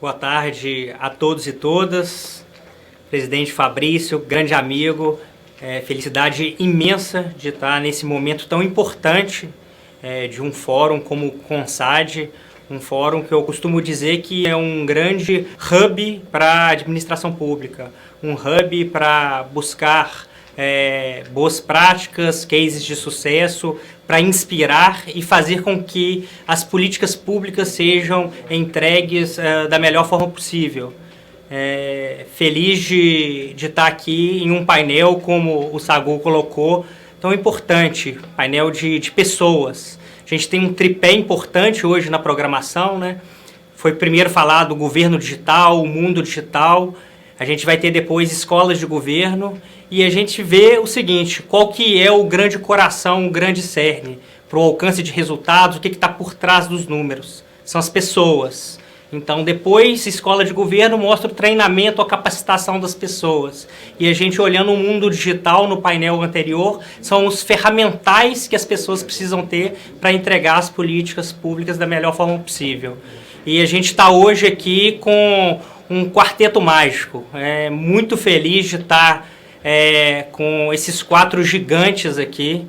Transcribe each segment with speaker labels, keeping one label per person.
Speaker 1: Boa tarde a todos e todas. Presidente Fabrício, grande amigo, felicidade imensa de estar nesse momento tão importante de um fórum como o CONSAD, um fórum que eu costumo dizer que é um grande hub para a administração pública, um hub para buscar boas práticas, cases de sucesso, para inspirar e fazer com que as políticas públicas sejam entregues da melhor forma possível. Feliz de estar aqui em um painel, como o Sagu colocou, tão importante, painel de pessoas. A gente tem um tripé importante hoje na programação, né? Foi primeiro falar do governo digital, o mundo digital. A gente vai ter depois escolas de governo e a gente vê o seguinte, qual que é o grande coração, o grande cerne para o alcance de resultados, o que está por trás dos números. São as pessoas. Então, depois, escola de governo mostra o treinamento, a capacitação das pessoas. E a gente olhando o mundo digital no painel anterior, são os ferramentais que as pessoas precisam ter para entregar as políticas públicas da melhor forma possível. E a gente está hoje aqui com um quarteto mágico. Muito feliz de estar com esses 4 gigantes aqui.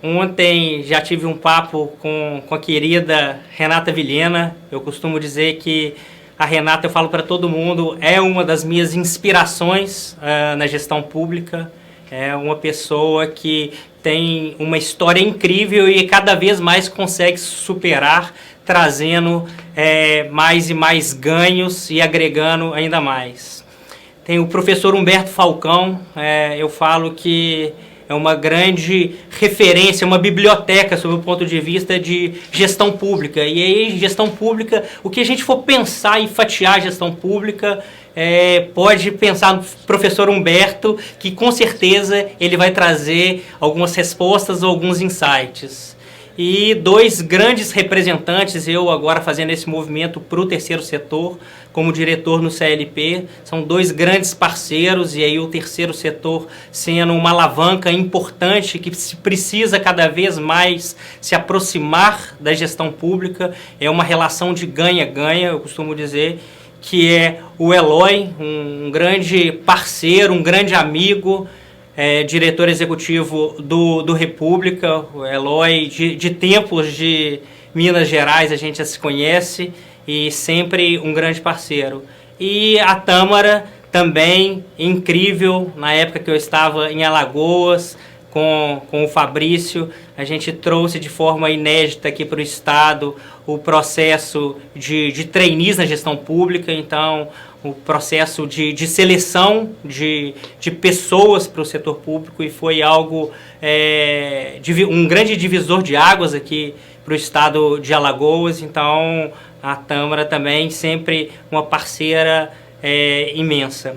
Speaker 1: Ontem já tive um papo com a querida Renata Vilhena. Eu costumo dizer que a Renata, eu falo para todo mundo, é uma das minhas inspirações na gestão pública. É uma pessoa que tem uma história incrível e cada vez mais consegue superar, trazendo mais e mais ganhos e agregando ainda mais. Tem o professor Humberto Falcão, eu falo que é uma grande referência, uma biblioteca sob o ponto de vista de gestão pública. E aí, gestão pública, o que a gente for pensar e fatiar a gestão pública, pode pensar no professor Humberto, que com certeza ele vai trazer algumas respostas ou alguns insights. E 2 grandes representantes, eu agora fazendo esse movimento para o terceiro setor, como diretor no CLP, são 2 grandes parceiros, e aí o terceiro setor sendo uma alavanca importante que se precisa cada vez mais se aproximar da gestão pública, é uma relação de ganha-ganha, eu costumo dizer, que é o Eloy, um grande parceiro, um grande amigo, diretor executivo do República, o Eloy, de tempos de Minas Gerais, a gente já se conhece, e sempre um grande parceiro. E a Tâmara, também incrível, na época que eu estava em Alagoas, com o Fabrício, a gente trouxe de forma inédita aqui para o Estado o processo de trainees na gestão pública, então o processo de seleção de pessoas para o setor público, e foi algo, um grande divisor de águas aqui para o Estado de Alagoas. Então a Tâmara também sempre uma parceira imensa.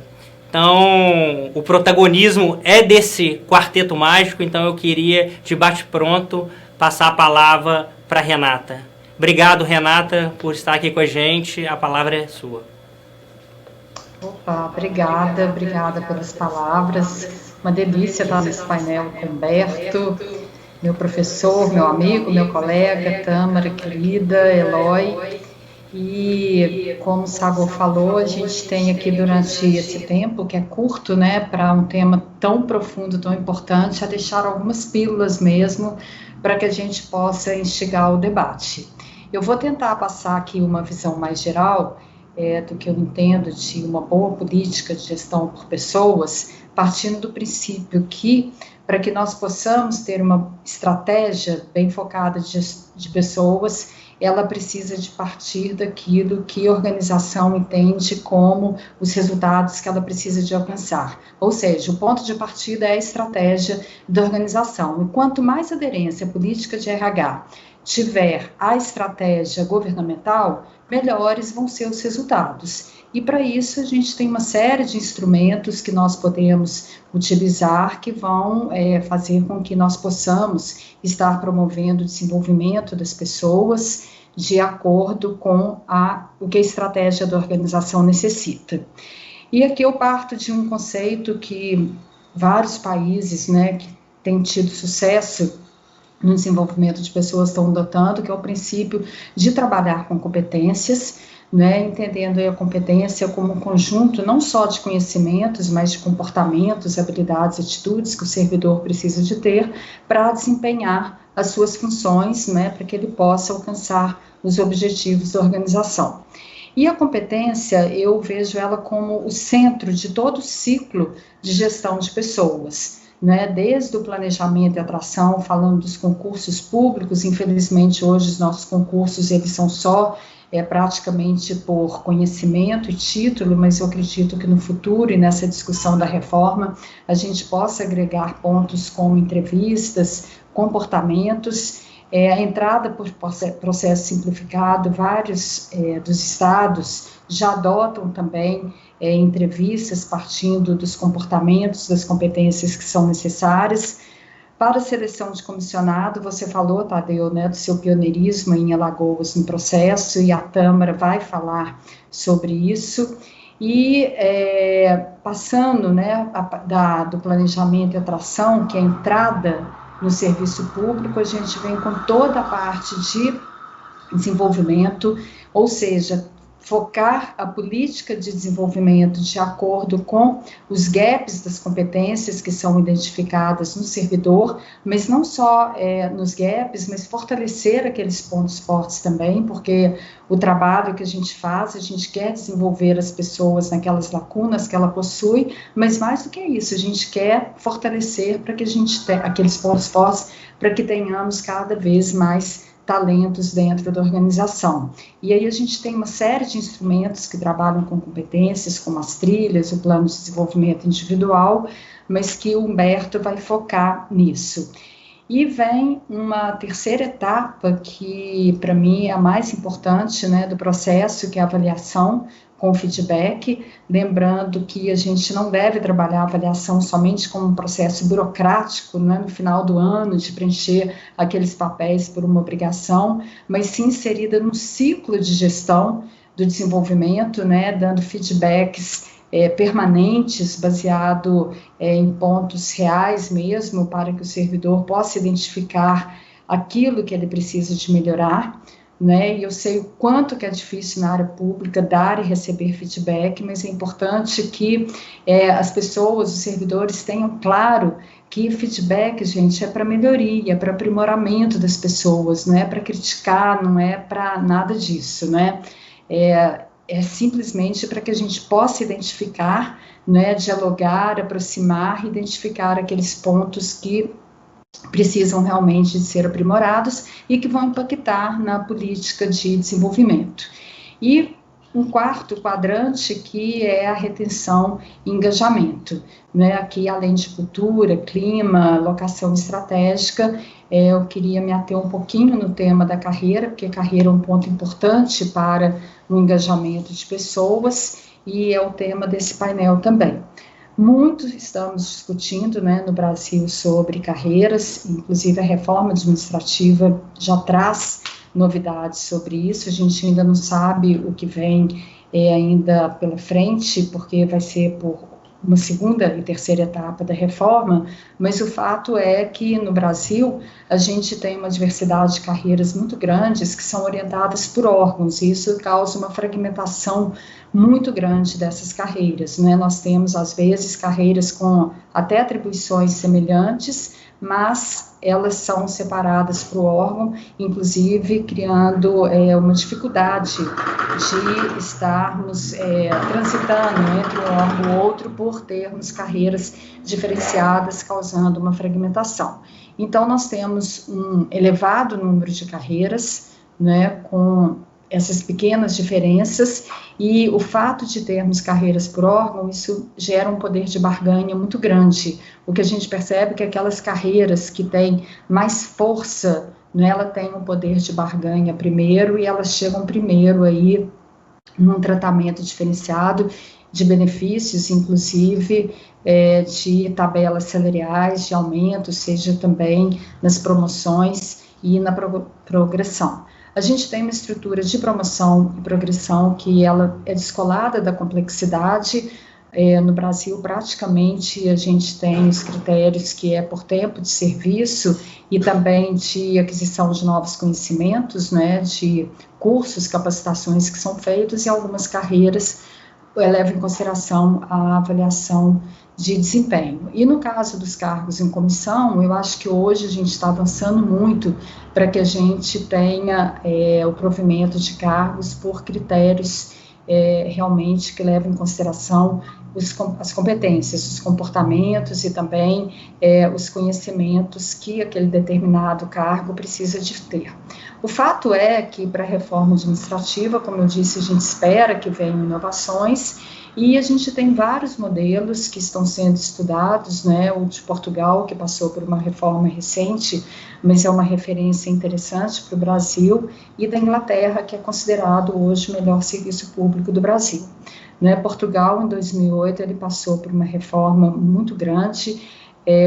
Speaker 1: Então, o protagonismo é desse quarteto mágico, então eu queria, de bate-pronto, passar a palavra para Renata. Obrigado, Renata, por estar aqui com a gente. A palavra é sua.
Speaker 2: Opa, obrigada pelas palavras. Uma delícia estar nesse painel com Humberto, meu professor, meu amigo, meu colega, Tâmara, querida, Eloy. E como o Sagu falou, a gente tem aqui durante esse tempo, que é curto, né, para um tema tão profundo, tão importante, a deixar algumas pílulas mesmo, para que a gente possa instigar o debate. Eu vou tentar passar aqui uma visão mais geral do que eu entendo de uma boa política de gestão por pessoas, partindo do princípio que, para que nós possamos ter uma estratégia bem focada de pessoas, ela precisa de partir daquilo que a organização entende como os resultados que ela precisa de alcançar. Ou seja, o ponto de partida é a estratégia da organização. E quanto mais aderência à política de RH tiver a estratégia governamental, melhores vão ser os resultados. E para isso a gente tem uma série de instrumentos que nós podemos utilizar que vão fazer com que nós possamos estar promovendo o desenvolvimento das pessoas de acordo com o que a estratégia da organização necessita. E aqui eu parto de um conceito que vários países, né, que têm tido sucesso no desenvolvimento de pessoas estão adotando, que é o princípio de trabalhar com competências, né, entendendo a competência como um conjunto não só de conhecimentos, mas de comportamentos, habilidades, atitudes que o servidor precisa de ter para desempenhar as suas funções, né, para que ele possa alcançar os objetivos da organização. E a competência, eu vejo ela como o centro de todo o ciclo de gestão de pessoas, né? Desde o planejamento e atração, falando dos concursos públicos, infelizmente hoje os nossos concursos eles são só praticamente por conhecimento e título, mas eu acredito que no futuro e nessa discussão da reforma a gente possa agregar pontos como entrevistas, comportamentos, a entrada por processo simplificado, vários dos estados já adotam também entrevistas partindo dos comportamentos, das competências que são necessárias. Para a seleção de comissionado, você falou, Tadeu, né, do seu pioneirismo em Alagoas no processo, e a Tâmara vai falar sobre isso. E passando, né, do planejamento e atração, que é a entrada no serviço público, a gente vem com toda a parte de desenvolvimento, ou seja, focar a política de desenvolvimento de acordo com os gaps das competências que são identificadas no servidor, mas não só nos gaps, mas fortalecer aqueles pontos fortes também, porque o trabalho que a gente faz, a gente quer desenvolver as pessoas naquelas lacunas que ela possui, mas mais do que isso, a gente quer fortalecer para que a gente tenha aqueles pontos fortes, para que tenhamos cada vez mais talentos dentro da organização. E aí a gente tem uma série de instrumentos que trabalham com competências, como as trilhas, o plano de desenvolvimento individual, mas que o Humberto vai focar nisso. E vem uma terceira etapa que, para mim, é a mais importante, né, do processo, que é a avaliação com feedback, lembrando que a gente não deve trabalhar a avaliação somente como um processo burocrático, né, no final do ano, de preencher aqueles papéis por uma obrigação, mas sim inserida no ciclo de gestão do desenvolvimento, né, dando feedbacks permanentes, baseado em pontos reais mesmo, para que o servidor possa identificar aquilo que ele precisa de melhorar, né? E eu sei o quanto que é difícil na área pública dar e receber feedback, mas é importante que as pessoas, os servidores tenham claro que feedback, gente, é para melhoria, é para aprimoramento das pessoas, não é para criticar, não é para nada disso, né? É simplesmente para que a gente possa identificar, né, dialogar, aproximar, identificar aqueles pontos que precisam realmente de ser aprimorados e que vão impactar na política de desenvolvimento. E um quarto quadrante que é a retenção e engajamento, né? Aqui, além de cultura, clima, locação estratégica, eu queria me ater um pouquinho no tema da carreira, porque a carreira é um ponto importante para o engajamento de pessoas e é o tema desse painel também. Muito estamos discutindo, né, no Brasil sobre carreiras, inclusive a reforma administrativa já traz novidades sobre isso, a gente ainda não sabe o que vem ainda pela frente, porque vai ser por uma segunda e terceira etapa da reforma, mas o fato é que no Brasil a gente tem uma diversidade de carreiras muito grandes que são orientadas por órgãos, e isso causa uma fragmentação muito grande dessas carreiras, né? Nós temos às vezes carreiras com até atribuições semelhantes, mas elas são separadas para o órgão, inclusive criando uma dificuldade de estarmos transitando entre um órgão e outro por termos carreiras diferenciadas, causando uma fragmentação. Então, nós temos um elevado número de carreiras, né, com essas pequenas diferenças, e o fato de termos carreiras por órgão, isso gera um poder de barganha muito grande. O que a gente percebe é que aquelas carreiras que têm mais força, né, ela tem um poder de barganha primeiro, e elas chegam primeiro aí num tratamento diferenciado de benefícios, inclusive de tabelas salariais, de aumento, seja também nas promoções e na progressão. A gente tem uma estrutura de promoção e progressão que ela é descolada da complexidade No Brasil, praticamente, a gente tem os critérios que é por tempo de serviço e também de aquisição de novos conhecimentos, né, de cursos, capacitações que são feitos e algumas carreiras levam em consideração a avaliação de desempenho. E no caso dos cargos em comissão, eu acho que hoje a gente está avançando muito para que a gente tenha o provimento de cargos por critérios realmente que levam em consideração as competências, os comportamentos e também os conhecimentos que aquele determinado cargo precisa de ter. O fato é que para a reforma administrativa, como eu disse, a gente espera que venham inovações e a gente tem vários modelos que estão sendo estudados, né? O de Portugal, que passou por uma reforma recente, mas é uma referência interessante para o Brasil, e da Inglaterra, que é considerado hoje o melhor serviço público do Brasil. Né? Portugal, em 2008, ele passou por uma reforma muito grande,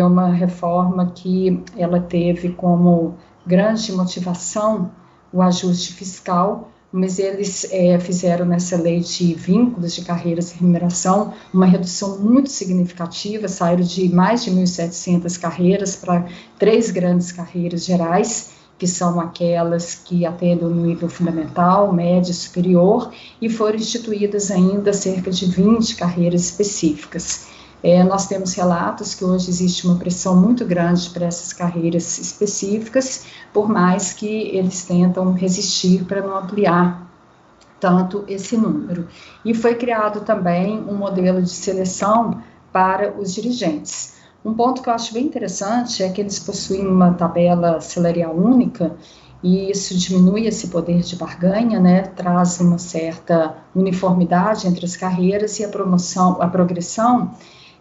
Speaker 2: uma reforma que ela teve como grande motivação o ajuste fiscal, mas eles fizeram nessa lei de vínculos de carreiras e remuneração uma redução muito significativa, saíram de mais de 1.700 carreiras para 3 grandes carreiras gerais, que são aquelas que atendem no nível fundamental, médio e superior, e foram instituídas ainda cerca de 20 carreiras específicas. Nós temos relatos que hoje existe uma pressão muito grande para essas carreiras específicas, por mais que eles tentam resistir para não ampliar tanto esse número. E foi criado também um modelo de seleção para os dirigentes. Um ponto que eu acho bem interessante é que eles possuem uma tabela salarial única, e isso diminui esse poder de barganha, né, traz uma certa uniformidade entre as carreiras, e a progressão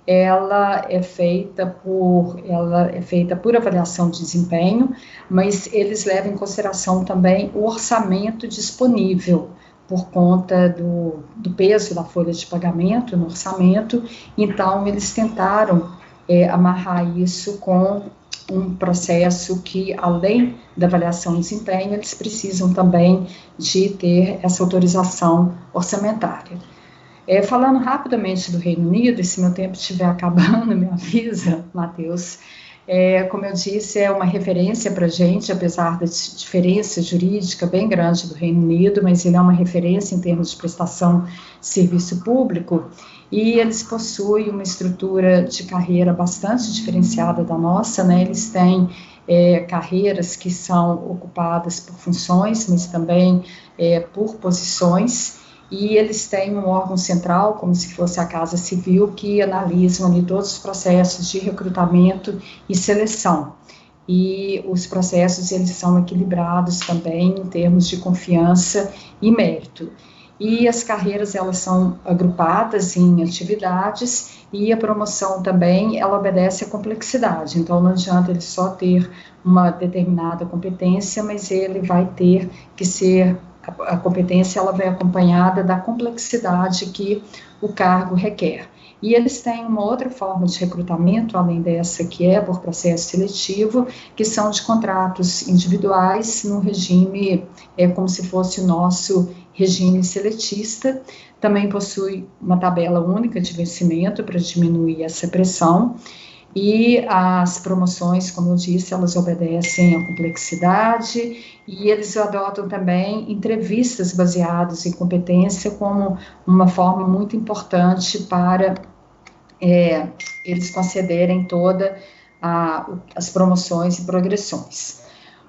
Speaker 2: ela é feita por avaliação de desempenho, mas eles levam em consideração também o orçamento disponível, por conta do peso da folha de pagamento no orçamento. Então eles tentaram amarrar isso com um processo que, além da avaliação de desempenho, eles precisam também de ter essa autorização orçamentária. Falando rapidamente do Reino Unido, e se meu tempo estiver acabando, me avisa, Matheus. Como eu disse, é uma referência para a gente, apesar da diferença jurídica bem grande do Reino Unido, mas ele é uma referência em termos de prestação de serviço público, e eles possuem uma estrutura de carreira bastante diferenciada da nossa, né? Eles têm carreiras que são ocupadas por funções, mas também por posições, e eles têm um órgão central, como se fosse a Casa Civil, que analisam ali todos os processos de recrutamento e seleção. E os processos, eles são equilibrados também em termos de confiança e mérito. E as carreiras, elas são agrupadas em atividades, e a promoção também, ela obedece à complexidade. Então, não adianta ele só ter uma determinada competência, mas ele vai ter que ser... A competência, ela vai acompanhada da complexidade que o cargo requer. E eles têm uma outra forma de recrutamento, além dessa que é por processo seletivo, que são de contratos individuais, no regime, como se fosse o nosso regime seletista. Também possui uma tabela única de vencimento para diminuir essa pressão. E as promoções, como eu disse, elas obedecem à complexidade, e eles adotam também entrevistas baseadas em competência como uma forma muito importante para eles concederem todas as promoções e progressões.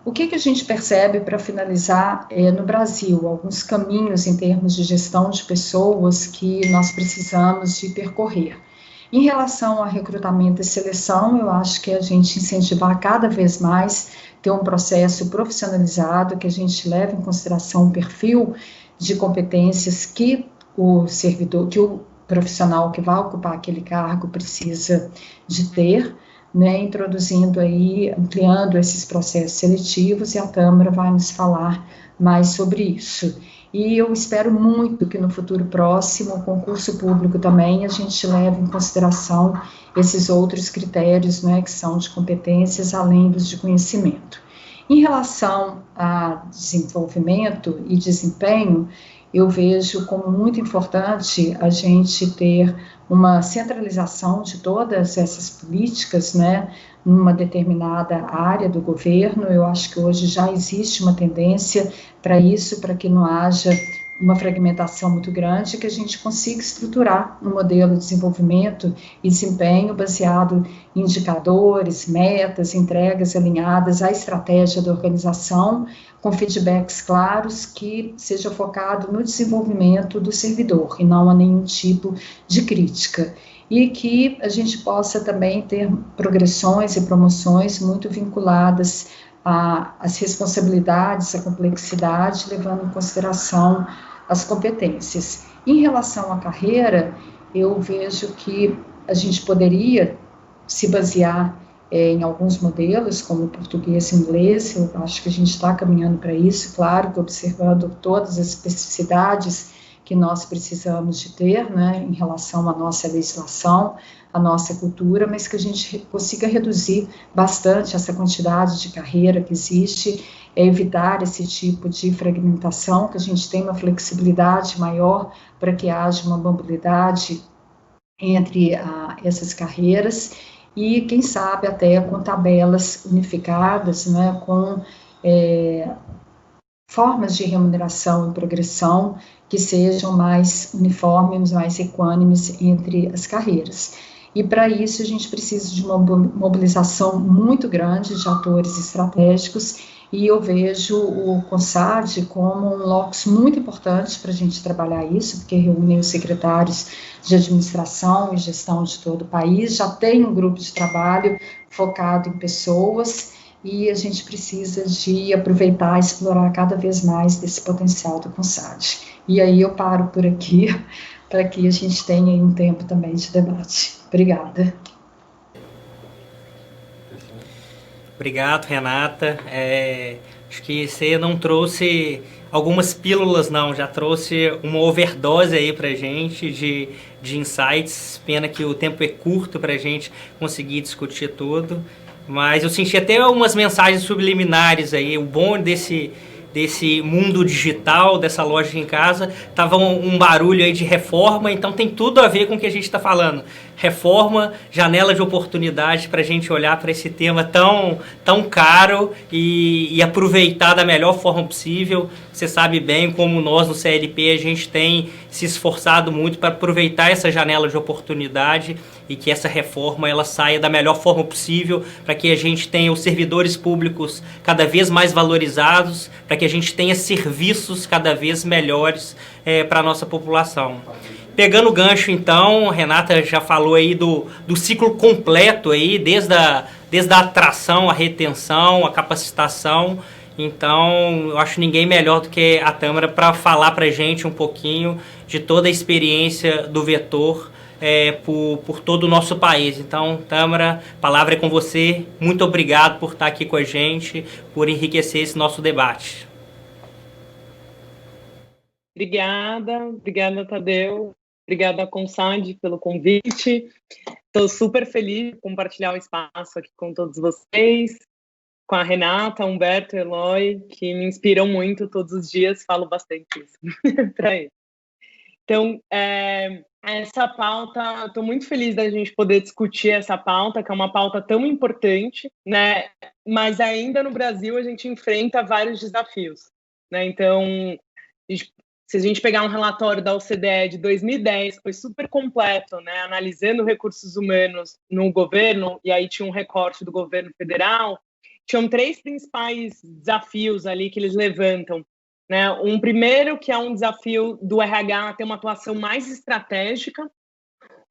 Speaker 2: O que a gente percebe, para finalizar, no Brasil? Alguns caminhos em termos de gestão de pessoas que nós precisamos de percorrer. Em relação a recrutamento e seleção, eu acho que a gente incentivar cada vez mais ter um processo profissionalizado, que a gente leve em consideração o perfil de competências que o servidor, que o profissional que vai ocupar aquele cargo precisa de ter, né, introduzindo aí, ampliando esses processos seletivos, e a Tâmara vai nos falar mais sobre isso. E eu espero muito que no futuro próximo, o concurso público também, a gente leve em consideração esses outros critérios, né, que são de competências, além dos de conhecimento. Em relação a desenvolvimento e desempenho, eu vejo como muito importante a gente ter uma centralização de todas essas políticas, né, numa determinada área do governo. Eu acho que hoje já existe uma tendência para isso, para que não haja uma fragmentação muito grande, que a gente consiga estruturar um modelo de desenvolvimento e desempenho baseado em indicadores, metas, entregas alinhadas à estratégia da organização, com feedbacks claros, que seja focado no desenvolvimento do servidor e não a nenhum tipo de crítica. E que a gente possa também ter progressões e promoções muito vinculadas às responsabilidades, à complexidade, levando em consideração as competências. Em relação à carreira, eu vejo que a gente poderia se basear em alguns modelos, como português e inglês. Eu acho que a gente está caminhando para isso, claro que observando todas as especificidades que nós precisamos de ter, né, em relação à nossa legislação, à nossa cultura, mas que a gente consiga reduzir bastante essa quantidade de carreira que existe, evitar esse tipo de fragmentação, que a gente tenha uma flexibilidade maior para que haja uma mobilidade entre essas carreiras, e quem sabe até com tabelas unificadas, né, com formas de remuneração e progressão que sejam mais uniformes, mais equânimes entre as carreiras. E para isso a gente precisa de uma mobilização muito grande de atores estratégicos, e eu vejo o CONSAD como um locus muito importante para a gente trabalhar isso, porque reúne os secretários de administração e gestão de todo o país, já tem um grupo de trabalho focado em pessoas, e a gente precisa de aproveitar e explorar cada vez mais desse potencial do CONSAD. E aí eu paro por aqui, para que a gente tenha um tempo também de debate. Obrigada.
Speaker 1: Obrigado, Renata. Acho que você não trouxe algumas pílulas, não. Já trouxe uma overdose aí pra gente de insights. Pena que o tempo é curto pra gente conseguir discutir tudo. Mas eu senti até umas mensagens subliminares aí. O bom desse mundo digital, dessa loja em casa, tava um barulho aí de reforma, então tem tudo a ver com o que a gente está falando. Reforma, janela de oportunidade para a gente olhar para esse tema tão caro e aproveitar da melhor forma possível. Você sabe bem como nós no CLP a gente tem se esforçado muito para aproveitar essa janela de oportunidade e que essa reforma ela saia da melhor forma possível, para que a gente tenha os servidores públicos cada vez mais valorizados, para que a gente tenha serviços cada vez melhores para a nossa população. Pegando o gancho, então, a Renata já falou aí do ciclo completo, aí, desde a atração, a retenção, a capacitação. Então, eu acho ninguém melhor do que a Tâmara para falar para a gente um pouquinho de toda a experiência do vetor por todo o nosso país. Então, Tâmara, a palavra é com você. Muito obrigado por estar aqui com a gente, por enriquecer esse nosso debate.
Speaker 3: Obrigada, Tadeu. Obrigada, CONSAD, pelo convite. Estou super feliz de compartilhar o espaço aqui com todos vocês, com a Renata, Humberto, Eloy, que me inspiram muito todos os dias, falo bastante isso para eles. Então, essa pauta, estou muito feliz da gente poder discutir essa pauta, que é uma pauta tão importante, né? Mas ainda no Brasil a gente enfrenta vários desafios, né? Então, se a gente pegar um relatório da OCDE de 2010, foi super completo, né, analisando recursos humanos no governo, e aí tinha um recorte do governo federal, tinham 3 principais desafios ali que eles levantam, né? Um primeiro, que é um desafio do RH ter uma atuação mais estratégica.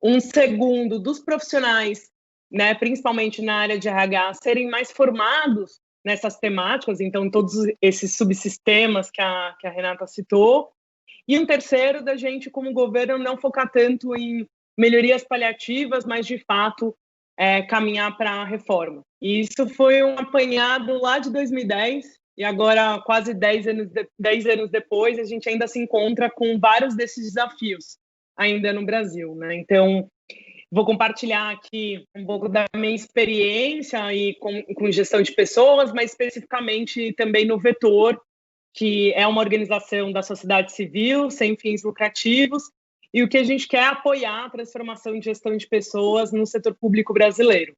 Speaker 3: Um segundo, dos profissionais, né, principalmente na área de RH, serem mais formados nessas temáticas, então todos esses subsistemas que a Renata citou. E um terceiro, da gente, como governo, não focar tanto em melhorias paliativas, mas, de fato, caminhar para a reforma. E isso foi um apanhado lá de 2010, e agora, quase 10 anos depois, a gente ainda se encontra com vários desses desafios ainda no Brasil, né? Então, vou compartilhar aqui um pouco da minha experiência e com gestão de pessoas, mas especificamente também no vetor, que é uma organização da sociedade civil, sem fins lucrativos, e o que a gente quer é apoiar a transformação de gestão de pessoas no setor público brasileiro.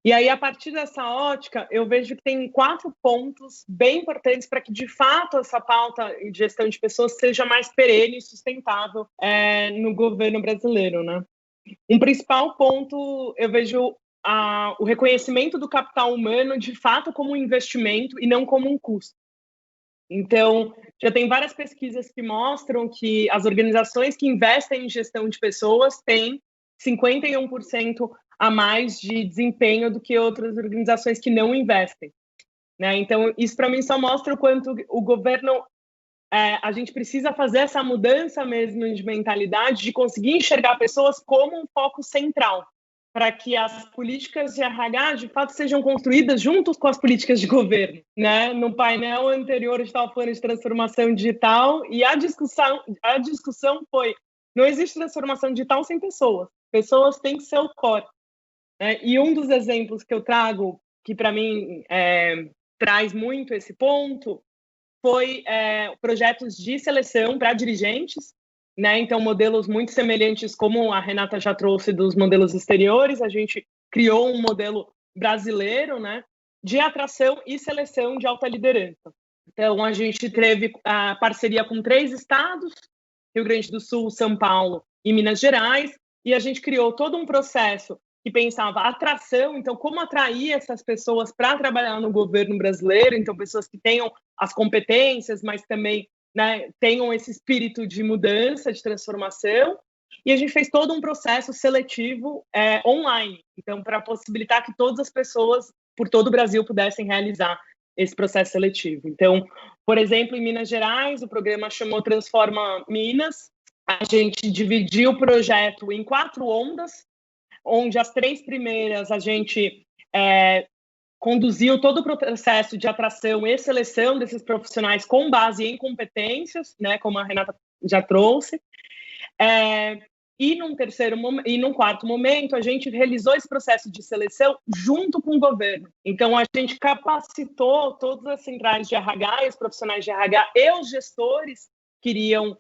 Speaker 3: E aí, a partir dessa ótica, eu vejo que tem 4 pontos bem importantes para que, de fato, essa pauta de gestão de pessoas seja mais perene e sustentável no governo brasileiro, né? Um principal ponto, eu vejo o reconhecimento do capital humano, de fato, como um investimento e não como um custo. Então, já tem várias pesquisas que mostram que as organizações que investem em gestão de pessoas têm 51% a mais de desempenho do que outras organizações que não investem, né? Então, isso para mim só mostra o quanto o governo, a gente precisa fazer essa mudança mesmo de mentalidade, de conseguir enxergar pessoas como um foco central, para que as políticas de RH, de fato, sejam construídas juntos com as políticas de governo, né? No painel anterior, a gente estava falando de transformação digital, e a discussão foi, não existe transformação digital sem pessoas. Pessoas têm que ser o core. E um dos exemplos que eu trago, que para mim traz muito esse ponto, foi projetos de seleção para dirigentes, né? Então, modelos muito semelhantes, como a Renata já trouxe dos modelos exteriores, a gente criou um modelo brasileiro, né, de atração e seleção de alta liderança. Então, a gente teve a parceria com 3 estados, Rio Grande do Sul, São Paulo e Minas Gerais, e a gente criou todo um processo que pensava atração, então como atrair essas pessoas para trabalhar no governo brasileiro, então pessoas que tenham as competências, mas também, né, tenham esse espírito de mudança, de transformação, e a gente fez todo um processo seletivo online, então para possibilitar que todas as pessoas por todo o Brasil pudessem realizar esse processo seletivo. Então, por exemplo, em Minas Gerais, o programa chamou Transforma Minas, a gente dividiu o projeto em 4 ondas, onde as 3 primeiras a gente conduziu todo o processo de atração e seleção desses profissionais com base em competências, né, como a Renata já trouxe. E num quarto momento, a gente realizou esse processo de seleção junto com o governo. Então, a gente capacitou todas as centrais de RH, os profissionais de RH e os gestores que iriam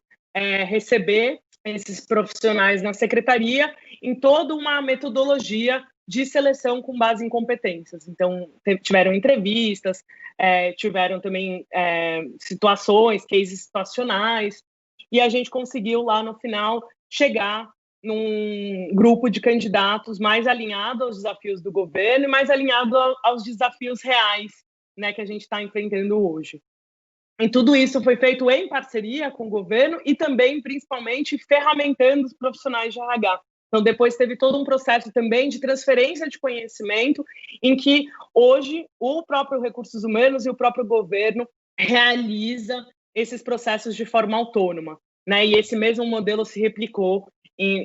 Speaker 3: receber esses profissionais na secretaria em toda uma metodologia de seleção com base em competências. Então, tiveram entrevistas, tiveram também situações, cases situacionais, e a gente conseguiu lá no final chegar num grupo de candidatos mais alinhado aos desafios do governo e mais alinhado aos desafios reais, né, que a gente está enfrentando hoje. E tudo isso foi feito em parceria com o governo e também, principalmente, ferramentando os profissionais de RH. Então, depois teve todo um processo também de transferência de conhecimento, em que hoje o próprio Recursos Humanos e o próprio governo realiza esses processos de forma autônoma, né? E esse mesmo modelo se replicou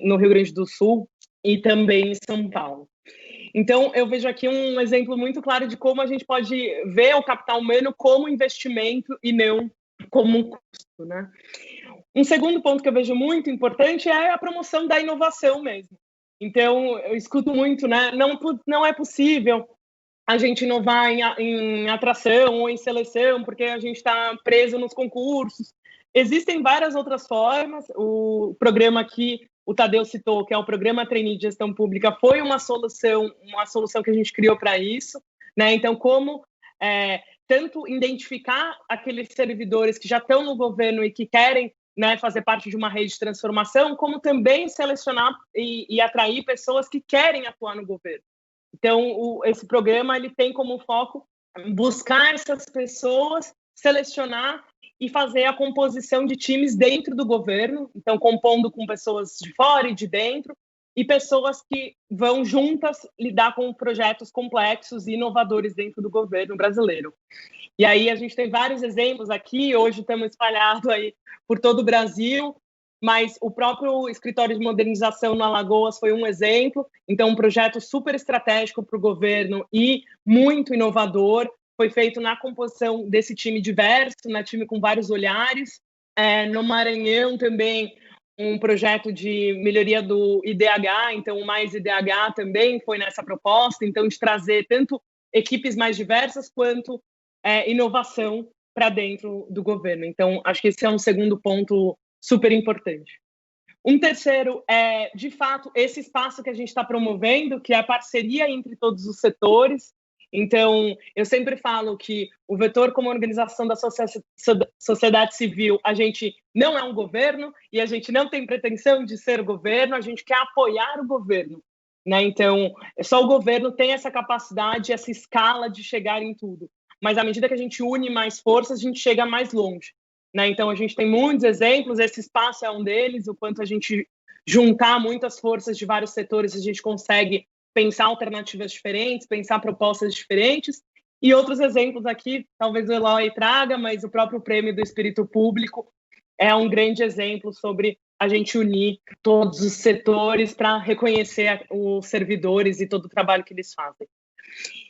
Speaker 3: no Rio Grande do Sul e também em São Paulo. Então, eu vejo aqui um exemplo muito claro de como a gente pode ver o capital humano como investimento e não como um custo, né? Um segundo ponto que eu vejo muito importante é a promoção da inovação mesmo. Então, eu escuto muito, né? Não é possível a gente inovar em atração ou em seleção, porque a gente está preso nos concursos. Existem várias outras formas. O programa que o Tadeu citou, que é o Programa Trainee de Gestão Pública, foi uma solução que a gente criou para isso, né? Então, como tanto identificar aqueles servidores que já estão no governo e que querem, né, fazer parte de uma rede de transformação, como também selecionar e atrair pessoas que querem atuar no governo. Então, esse programa ele tem como foco buscar essas pessoas, selecionar e fazer a composição de times dentro do governo, então compondo com pessoas de fora e de dentro, e pessoas que vão juntas lidar com projetos complexos e inovadores dentro do governo brasileiro. E aí a gente tem vários exemplos aqui, hoje estamos espalhados aí por todo o Brasil, mas o próprio Escritório de Modernização no Alagoas foi um exemplo, então um projeto super estratégico para o governo e muito inovador, foi feito na composição desse time diverso, né, time com vários olhares. No Maranhão também um projeto de melhoria do IDH, então o Mais IDH também foi nessa proposta, então de trazer tanto equipes mais diversas quanto inovação para dentro do governo. Então, acho que esse é um segundo ponto super importante. Um terceiro é, de fato, esse espaço que a gente está promovendo, que é a parceria entre todos os setores. Então, eu sempre falo que o Vetor, como organização da sociedade civil, a gente não é um governo e a gente não tem pretensão de ser o governo, a gente quer apoiar o governo, né? Então, só o governo tem essa capacidade, essa escala de chegar em tudo. Mas à medida que a gente une mais forças, a gente chega mais longe, né? Então, a gente tem muitos exemplos, esse espaço é um deles, o quanto a gente juntar muitas forças de vários setores, a gente consegue pensar alternativas diferentes, pensar propostas diferentes. E outros exemplos aqui, talvez o Eloy traga, mas o próprio Prêmio do Espírito Público é um grande exemplo sobre a gente unir todos os setores para reconhecer os servidores e todo o trabalho que eles fazem.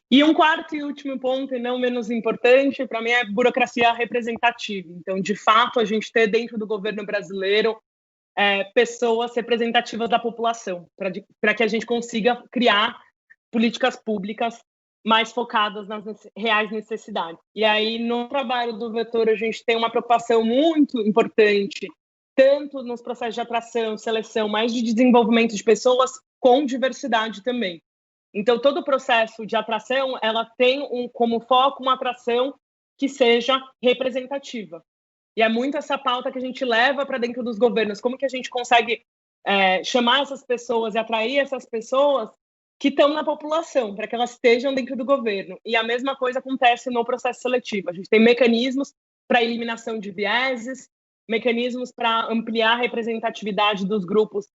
Speaker 3: E um quarto e último ponto, e não menos importante, para mim é burocracia representativa. Então, de fato, a gente ter dentro do governo brasileiro pessoas representativas da população, para que a gente consiga criar políticas públicas mais focadas nas reais necessidades. E aí, no trabalho do Vetor, a gente tem uma preocupação muito importante, tanto nos processos de atração, seleção, mas de desenvolvimento de pessoas com diversidade também. Então, todo o processo de atração, ela tem como foco uma atração que seja representativa. E é muito essa pauta que a gente leva para dentro dos governos. Como que a gente consegue chamar essas pessoas e atrair essas pessoas que estão na população, para que elas estejam dentro do governo. E a mesma coisa acontece no processo seletivo. A gente tem mecanismos para eliminação de vieses, mecanismos para ampliar a representatividade dos grupos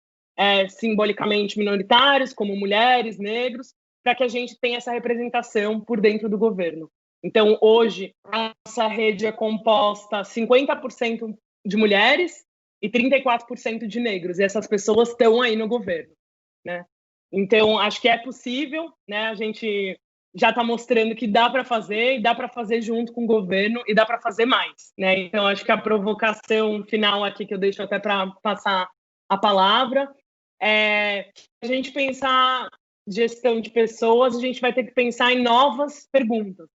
Speaker 3: simbolicamente minoritários, como mulheres, negros, para que a gente tenha essa representação por dentro do governo. Então, hoje, a nossa rede é composta 50% de mulheres e 34% de negros, e essas pessoas estão aí no governo, né? Então, acho que é possível, né? A gente já está mostrando que dá para fazer, e dá para fazer junto com o governo, e dá para fazer mais, né? Então, acho que a provocação final aqui, que eu deixo até para passar a palavra, é a gente pensar gestão de pessoas, a gente vai ter que pensar em novas perguntas,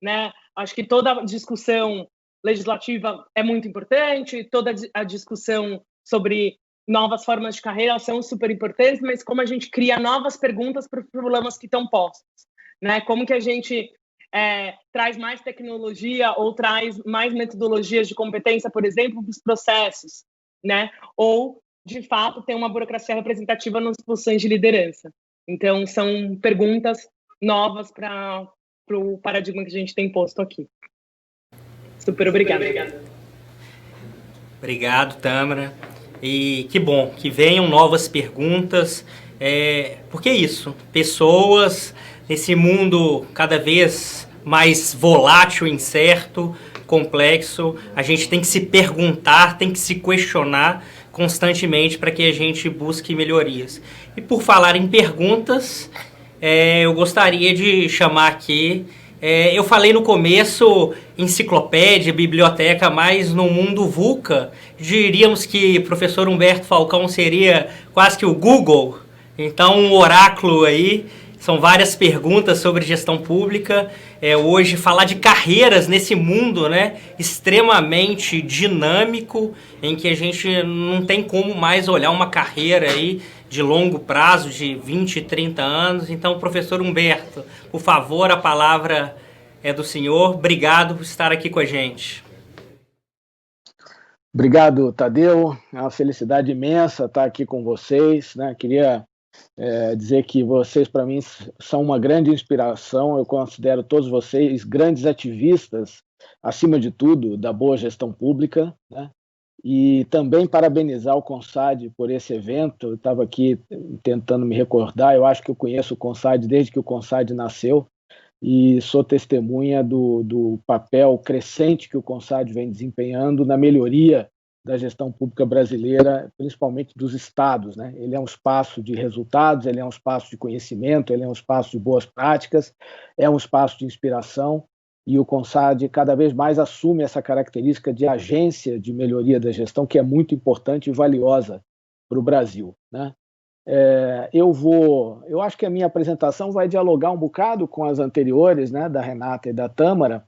Speaker 3: né? Acho que toda a discussão legislativa é muito importante, toda a discussão sobre novas formas de carreira são super importantes, mas como a gente cria novas perguntas para os problemas que estão postos, né? Como que a gente traz mais tecnologia ou traz mais metodologias de competência, por exemplo, para os processos, né? Ou, de fato, tem uma burocracia representativa nas posições de liderança. Então, são perguntas novas para o paradigma que a gente tem posto aqui. Super obrigada.
Speaker 1: Obrigado, Tâmara. E que bom que venham novas perguntas, porque é isso, pessoas nesse mundo cada vez mais volátil, incerto, complexo, a gente tem que se perguntar, tem que se questionar constantemente para que a gente busque melhorias. E por falar em perguntas, eu gostaria de chamar aqui, eu falei no começo enciclopédia, biblioteca, mas no mundo VUCA, diríamos que o professor Humberto Falcão seria quase que o Google, então um oráculo aí, são várias perguntas sobre gestão pública. Hoje falar de carreiras nesse mundo, né, extremamente dinâmico, em que a gente não tem como mais olhar uma carreira aí de longo prazo, de 20, 30 anos. Então, professor Humberto, por favor, a palavra é do senhor. Obrigado por estar aqui com a gente.
Speaker 4: Obrigado, Tadeu. É uma felicidade imensa estar aqui com vocês, né? Queria dizer que vocês, para mim, são uma grande inspiração. Eu considero todos vocês grandes ativistas, acima de tudo, da boa gestão pública, né? E também parabenizar o CONSAD por esse evento. Eu estava aqui tentando me recordar, eu acho que eu conheço o CONSAD desde que o CONSAD nasceu e sou testemunha do papel crescente que o CONSAD vem desempenhando na melhoria da gestão pública brasileira, principalmente dos estados, né? Ele é um espaço de resultados, ele é um espaço de conhecimento, ele é um espaço de boas práticas, é um espaço de inspiração, e o CONSAD cada vez mais assume essa característica de agência de melhoria da gestão, que é muito importante e valiosa para o Brasil, né? Eu acho que a minha apresentação vai dialogar um bocado com as anteriores, né, da Renata e da Tâmara,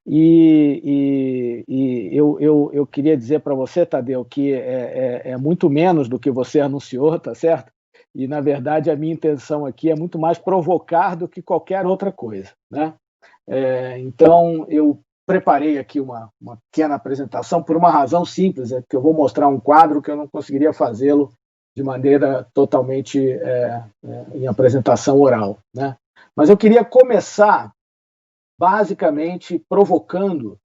Speaker 4: E eu queria dizer para você, Tadeu, que é muito menos do que você anunciou, tá certo? E, na verdade, a minha intenção aqui é muito mais provocar do que qualquer outra coisa, né? Então, eu preparei aqui uma pequena apresentação por uma razão simples, é que eu vou mostrar um quadro que eu não conseguiria fazê-lo de maneira totalmente em apresentação oral, né? Mas eu queria começar basicamente provocando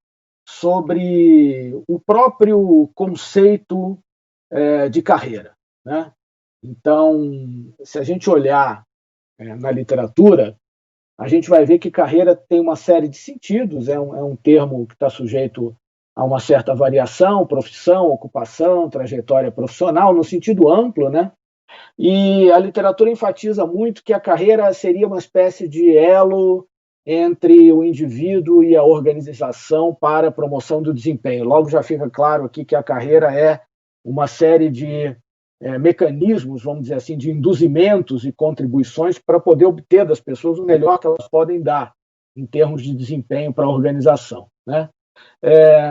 Speaker 4: sobre o próprio conceito de carreira, né? Então, se a gente olhar na literatura, a gente vai ver que carreira tem uma série de sentidos, é um termo que está sujeito a uma certa variação, profissão, ocupação, trajetória profissional, no sentido amplo, né? E a literatura enfatiza muito que a carreira seria uma espécie de elo entre o indivíduo e a organização para a promoção do desempenho. Logo já fica claro aqui que a carreira é uma série de mecanismos, vamos dizer assim, de induzimentos e contribuições para poder obter das pessoas o melhor que elas podem dar em termos de desempenho para a organização, né?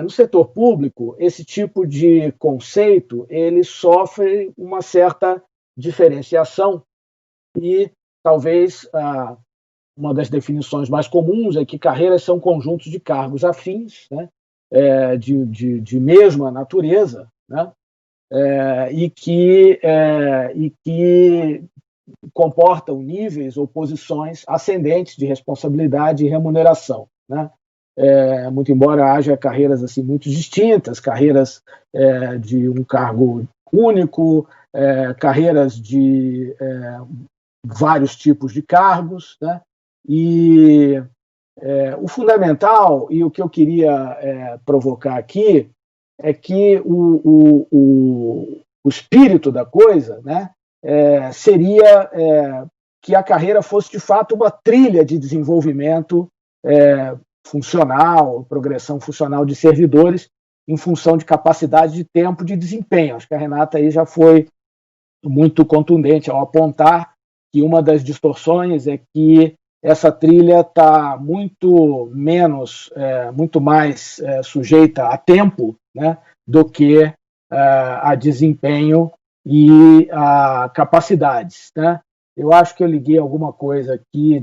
Speaker 4: No setor público, esse tipo de conceito ele sofre uma certa diferenciação e talvez uma das definições mais comuns é que carreiras são conjuntos de cargos afins, né, de mesma natureza, né, e que comportam níveis ou posições ascendentes de responsabilidade e remuneração, né? Muito embora haja carreiras assim muito distintas, carreiras de um cargo único, carreiras de vários tipos de cargos, né? E o fundamental, e o que eu queria provocar aqui, é que o espírito da coisa, né, seria que a carreira fosse, de fato, uma trilha de desenvolvimento funcional, progressão funcional de servidores em função de capacidade de tempo de desempenho. Acho que a Renata aí já foi muito contundente ao apontar que uma das distorções é que essa trilha está muito mais sujeita a tempo, né, do que a desempenho e a capacidades, né? Eu acho que eu liguei alguma coisa aqui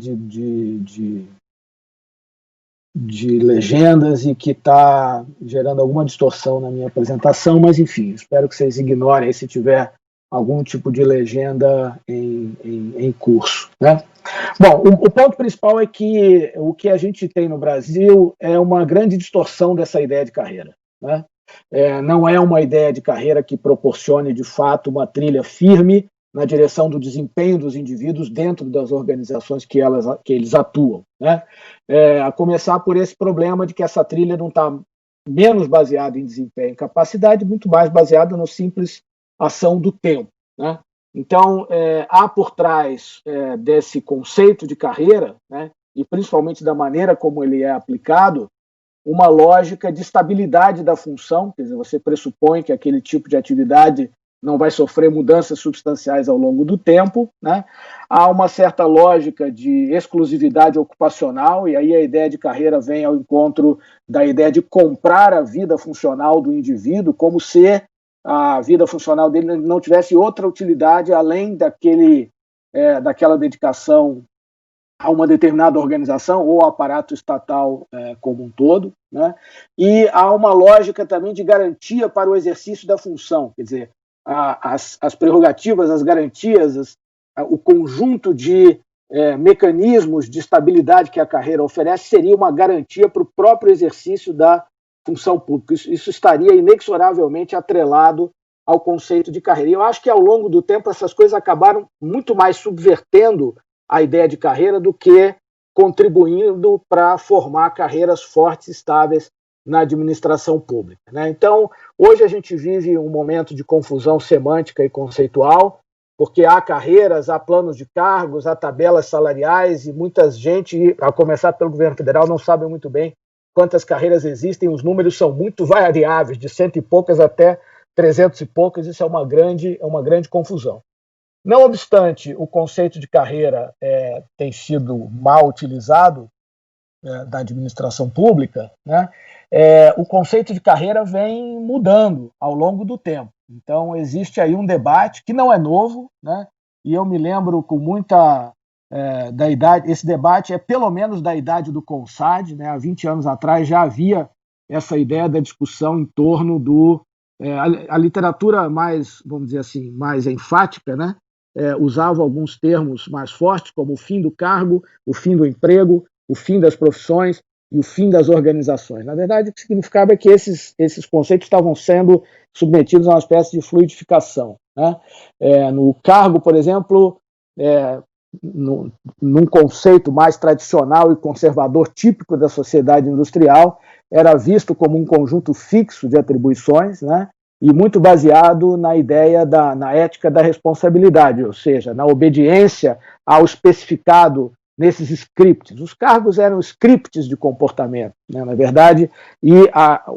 Speaker 4: de legendas e que está gerando alguma distorção na minha apresentação, mas enfim, espero que vocês ignorem se tiver algum tipo de legenda em curso, né? Bom, o ponto principal é que o que a gente tem no Brasil é uma grande distorção dessa ideia de carreira, né? Não é uma ideia de carreira que proporcione, de fato, uma trilha firme na direção do desempenho dos indivíduos dentro das organizações que eles atuam, né? A começar por esse problema de que essa trilha não está menos baseada em desempenho e capacidade, muito mais baseada no simples ação do tempo, né? Então, há por trás desse conceito de carreira, né, e principalmente da maneira como ele é aplicado, uma lógica de estabilidade da função, quer dizer, você pressupõe que aquele tipo de atividade não vai sofrer mudanças substanciais ao longo do tempo, né? Há uma certa lógica de exclusividade ocupacional, e aí a ideia de carreira vem ao encontro da ideia de comprar a vida funcional do indivíduo, como se a vida funcional dele não tivesse outra utilidade além daquela dedicação a uma determinada organização ou ao aparato estatal como um todo, né? E há uma lógica também de garantia para o exercício da função, quer dizer, as prerrogativas, as garantias, o conjunto de mecanismos de estabilidade que a carreira oferece seria uma garantia para o próprio exercício da função pública. Isso estaria inexoravelmente atrelado ao conceito de carreira. E eu acho que, ao longo do tempo, essas coisas acabaram muito mais subvertendo a ideia de carreira do que contribuindo para formar carreiras fortes e estáveis na administração pública, né? Então, hoje a gente vive um momento de confusão semântica e conceitual, porque há carreiras, há planos de cargos, há tabelas salariais, e muita gente, a começar pelo governo federal, não sabe muito bem quantas carreiras existem. Os números são muito variáveis, de 100 e poucas até 300 e poucas. Isso é uma grande confusão. Não obstante, o conceito de carreira tem sido mal utilizado, da administração pública, né, o conceito de carreira vem mudando ao longo do tempo. Então, existe aí um debate que não é novo, né, e eu me lembro com muita da idade, esse debate é pelo menos da idade do CONSAD, né, há 20 anos atrás já havia essa ideia da discussão em torno do... a literatura mais, vamos dizer assim, mais enfática, né, usava alguns termos mais fortes, como o fim do cargo, o fim do emprego, o fim das profissões e o fim das organizações. Na verdade, o que significava é que esses conceitos estavam sendo submetidos a uma espécie de fluidificação, né? No cargo, por exemplo, num conceito mais tradicional e conservador típico da sociedade industrial, era visto como um conjunto fixo de atribuições, né? E muito baseado na ideia na ética da responsabilidade, ou seja, na obediência ao especificado nesses scripts. Os cargos eram scripts de comportamento, né, na verdade, e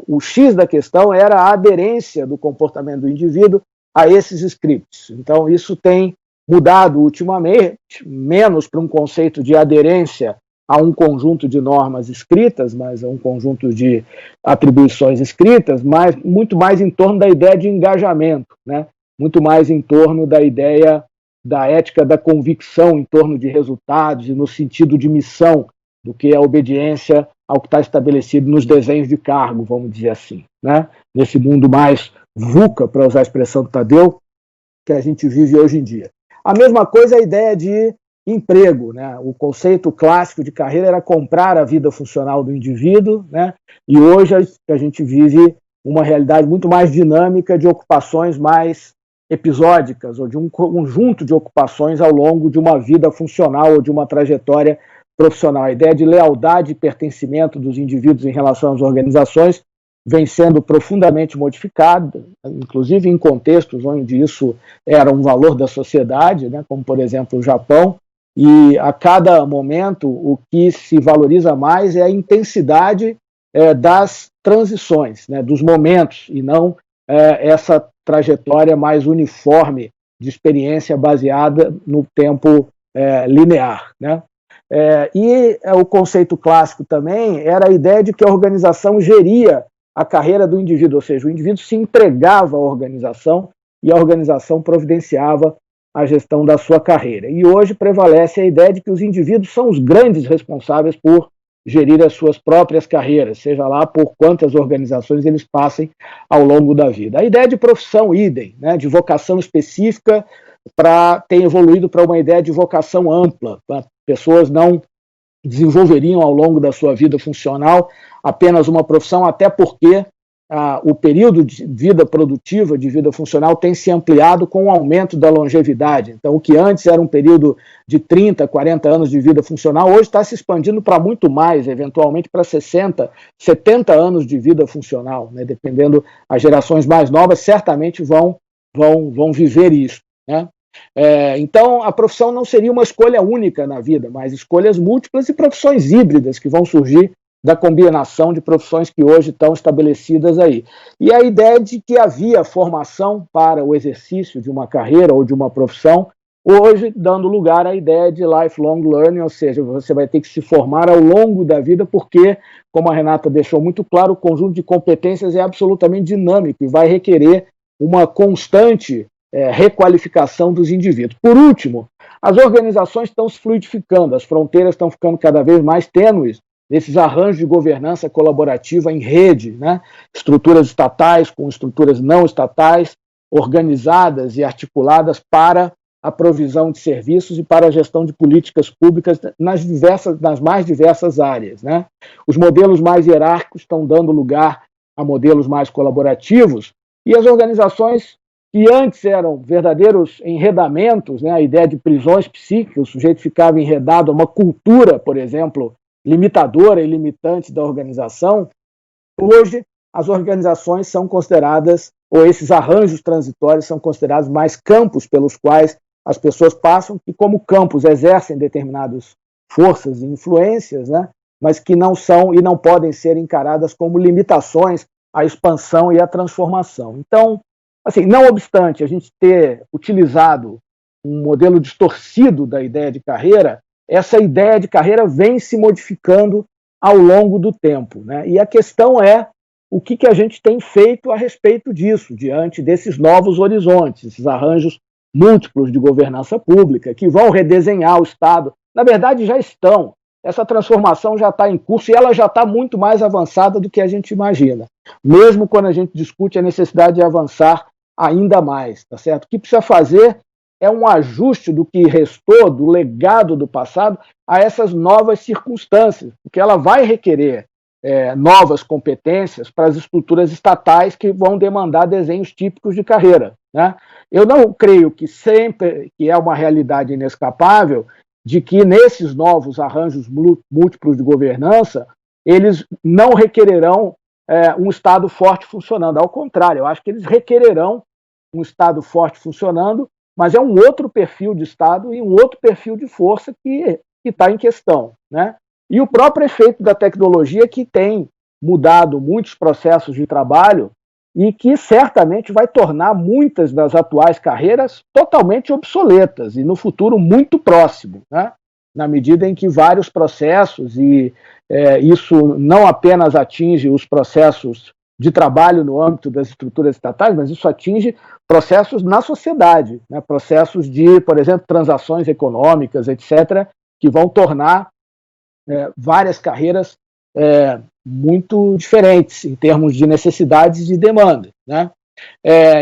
Speaker 4: o X da questão era a aderência do comportamento do indivíduo a esses scripts. Então, isso tem mudado ultimamente, menos para um conceito de aderência a um conjunto de normas escritas, mas a um conjunto de atribuições escritas, mas muito mais em torno da ideia de engajamento, né? Muito mais em torno da ideia da ética da convicção em torno de resultados e no sentido de missão do que a obediência ao que está estabelecido nos desenhos de cargo, vamos dizer assim, né? Nesse mundo mais VUCA, para usar a expressão do Tadeu, que a gente vive hoje em dia. A mesma coisa é a ideia de emprego, né? O conceito clássico de carreira era comprar a vida funcional do indivíduo, né? E hoje a gente vive uma realidade muito mais dinâmica de ocupações mais episódicas ou de um conjunto de ocupações ao longo de uma vida funcional ou de uma trajetória profissional. A ideia de lealdade e pertencimento dos indivíduos em relação às organizações vem sendo profundamente modificada, inclusive em contextos onde isso era um valor da sociedade, né, como, por exemplo, o Japão, e a cada momento o que se valoriza mais é a intensidade das transições, né, dos momentos, e não essa trajetória mais uniforme de experiência baseada no tempo linear, né? E o conceito clássico também era a ideia de que a organização geria a carreira do indivíduo, ou seja, o indivíduo se entregava à organização e a organização providenciava a gestão da sua carreira. E hoje prevalece a ideia de que os indivíduos são os grandes responsáveis por gerir as suas próprias carreiras, seja lá por quantas organizações eles passem ao longo da vida. A ideia de profissão idem, né, de vocação específica, tem evoluído para uma ideia de vocação ampla. Pessoas não desenvolveriam ao longo da sua vida funcional apenas uma profissão, até porque o período de vida produtiva, de vida funcional, tem se ampliado com o aumento da longevidade. Então, o que antes era um período de 30, 40 anos de vida funcional, hoje está se expandindo para muito mais, eventualmente para 60, 70 anos de vida funcional, né? Dependendo, as gerações mais novas certamente vão viver isso, né? Então, a profissão não seria uma escolha única na vida, mas escolhas múltiplas e profissões híbridas que vão surgir da combinação de profissões que hoje estão estabelecidas aí. E a ideia de que havia formação para o exercício de uma carreira ou de uma profissão, hoje dando lugar à ideia de lifelong learning, ou seja, você vai ter que se formar ao longo da vida, porque, como a Renata deixou muito claro, o conjunto de competências é absolutamente dinâmico e vai requerer uma constante requalificação dos indivíduos. Por último, as organizações estão se fluidificando, as fronteiras estão ficando cada vez mais tênues, esses arranjos de governança colaborativa em rede, né? Estruturas estatais com estruturas não estatais, organizadas e articuladas para a provisão de serviços e para a gestão de políticas públicas nas mais diversas áreas, né? Os modelos mais hierárquicos estão dando lugar a modelos mais colaborativos, e as organizações que antes eram verdadeiros enredamentos, né? A ideia de prisões psíquicas, o sujeito ficava enredado a uma cultura, por exemplo, limitadora e limitante da organização. Hoje, as organizações são consideradas, ou esses arranjos transitórios são considerados mais campos pelos quais as pessoas passam, que como campos exercem determinadas forças e influências, né, mas que não são e não podem ser encaradas como limitações à expansão e à transformação. Então, assim, não obstante a gente ter utilizado um modelo distorcido da ideia de carreira, essa ideia de carreira vem se modificando ao longo do tempo, né? E a questão é o que a gente tem feito a respeito disso, diante desses novos horizontes, esses arranjos múltiplos de governança pública, que vão redesenhar o Estado. Na verdade, já estão. Essa transformação já está em curso e ela já está muito mais avançada do que a gente imagina, mesmo quando a gente discute a necessidade de avançar ainda mais, tá certo? O que precisa fazer é um ajuste do que restou, do legado do passado, a essas novas circunstâncias, porque ela vai requerer novas competências para as estruturas estatais que vão demandar desenhos típicos de carreira, né? Eu não creio que sempre, que é uma realidade inescapável, de que nesses novos arranjos múltiplos de governança, eles não requererão um Estado forte funcionando. Ao contrário, eu acho que eles requererão um Estado forte funcionando, mas é um outro perfil de Estado e um outro perfil de força que está em questão, né? E o próprio efeito da tecnologia, que tem mudado muitos processos de trabalho e que certamente vai tornar muitas das atuais carreiras totalmente obsoletas e no futuro muito próximo, né? Na medida em que vários processos, e isso não apenas atinge os processos de trabalho no âmbito das estruturas estatais, mas isso atinge processos na sociedade, né? Processos de, por exemplo, transações econômicas, etc., que vão tornar várias carreiras muito diferentes em termos de necessidades e demanda, né?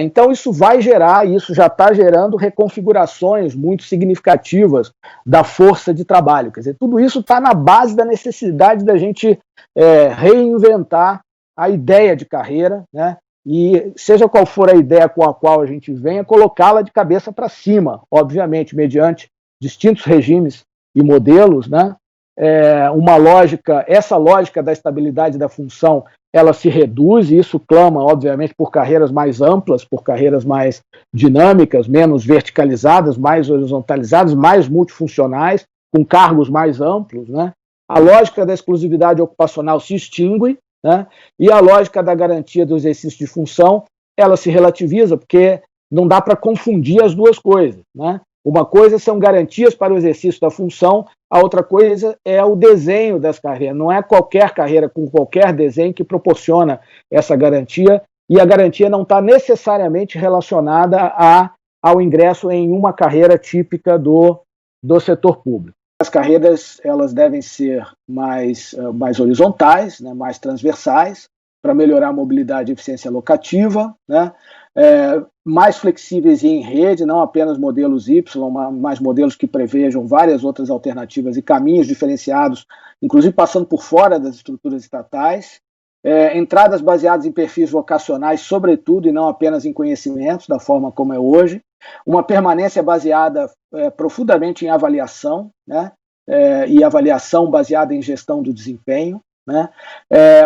Speaker 4: Então isso vai gerar, e isso já está gerando reconfigurações muito significativas da força de trabalho. Quer dizer, tudo isso está na base da necessidade da gente reinventar a ideia de carreira, né? E seja qual for a ideia com a qual a gente venha, colocá-la de cabeça para cima, obviamente, mediante distintos regimes e modelos, né? Essa lógica da estabilidade da função, ela se reduz, e isso clama, obviamente, por carreiras mais amplas, por carreiras mais dinâmicas, menos verticalizadas, mais horizontalizadas, mais multifuncionais, com cargos mais amplos, né? A lógica da exclusividade ocupacional se extingue, né? E a lógica da garantia do exercício de função, ela se relativiza, porque não dá para confundir as duas coisas, né? Uma coisa são garantias para o exercício da função, a outra coisa é o desenho das carreiras. Não é qualquer carreira com qualquer desenho que proporciona essa garantia, e a garantia não está necessariamente relacionada ao ingresso em uma carreira típica do setor público. As carreiras, elas devem ser mais horizontais, né, mais transversais, para melhorar a mobilidade e eficiência locativa, né? Mais flexíveis e em rede, não apenas modelos Y, mas modelos que prevejam várias outras alternativas e caminhos diferenciados, inclusive passando por fora das estruturas estatais. Entradas baseadas em perfis vocacionais, sobretudo, e não apenas em conhecimentos, da forma como é hoje. Uma permanência baseada profundamente em avaliação, né? E avaliação baseada em gestão do desempenho, né?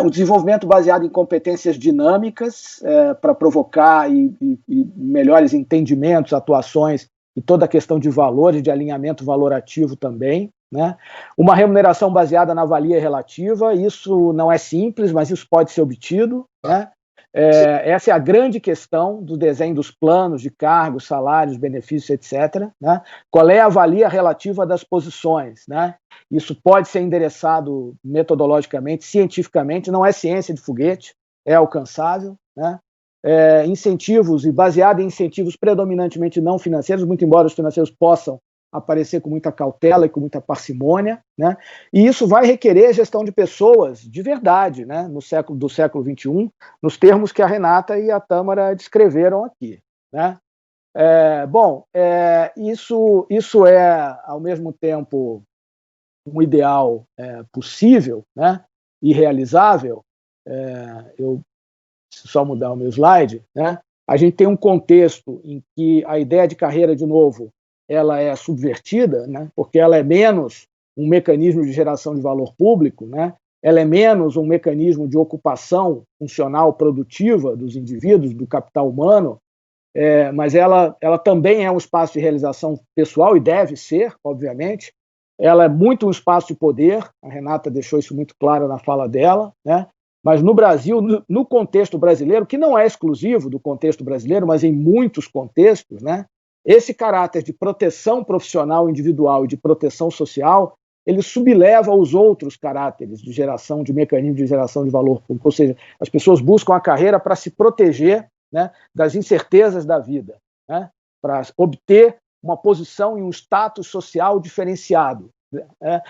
Speaker 4: O desenvolvimento baseado em competências dinâmicas para provocar e melhores entendimentos, atuações e toda a questão de valores, de alinhamento valorativo também, né? Uma remuneração baseada na valia relativa, isso não é simples, mas isso pode ser obtido, né? Essa é a grande questão do desenho dos planos de cargos, salários, benefícios, etc., né? Qual é a valia relativa das posições, né? Isso pode ser endereçado metodologicamente, cientificamente, não é ciência de foguete, é alcançável, né? Incentivos, e baseado em incentivos predominantemente não financeiros, muito embora os financeiros possam aparecer com muita cautela e com muita parcimônia, né? E isso vai requerer gestão de pessoas de verdade, né? Do século XXI, nos termos que a Renata e a Tâmara descreveram aqui, né? Isso é, ao mesmo tempo, um ideal possível, né? E realizável. Eu só mudar o meu slide, né? A gente tem um contexto em que a ideia de carreira, de novo, ela é subvertida, né? Porque ela é menos um mecanismo de geração de valor público, né? Ela é menos um mecanismo de ocupação funcional produtiva dos indivíduos, do capital humano, mas ela também é um espaço de realização pessoal, e deve ser, obviamente. Ela é muito um espaço de poder, a Renata deixou isso muito claro na fala dela, né? Mas no Brasil, no contexto brasileiro, que não é exclusivo do contexto brasileiro, mas em muitos contextos, né? Esse caráter de proteção profissional individual e de proteção social, ele subleva os outros caráteres de geração, de mecanismo de geração de valor público. Ou seja, as pessoas buscam a carreira para se proteger, né, das incertezas da vida, né, para obter uma posição e um status social diferenciado, né,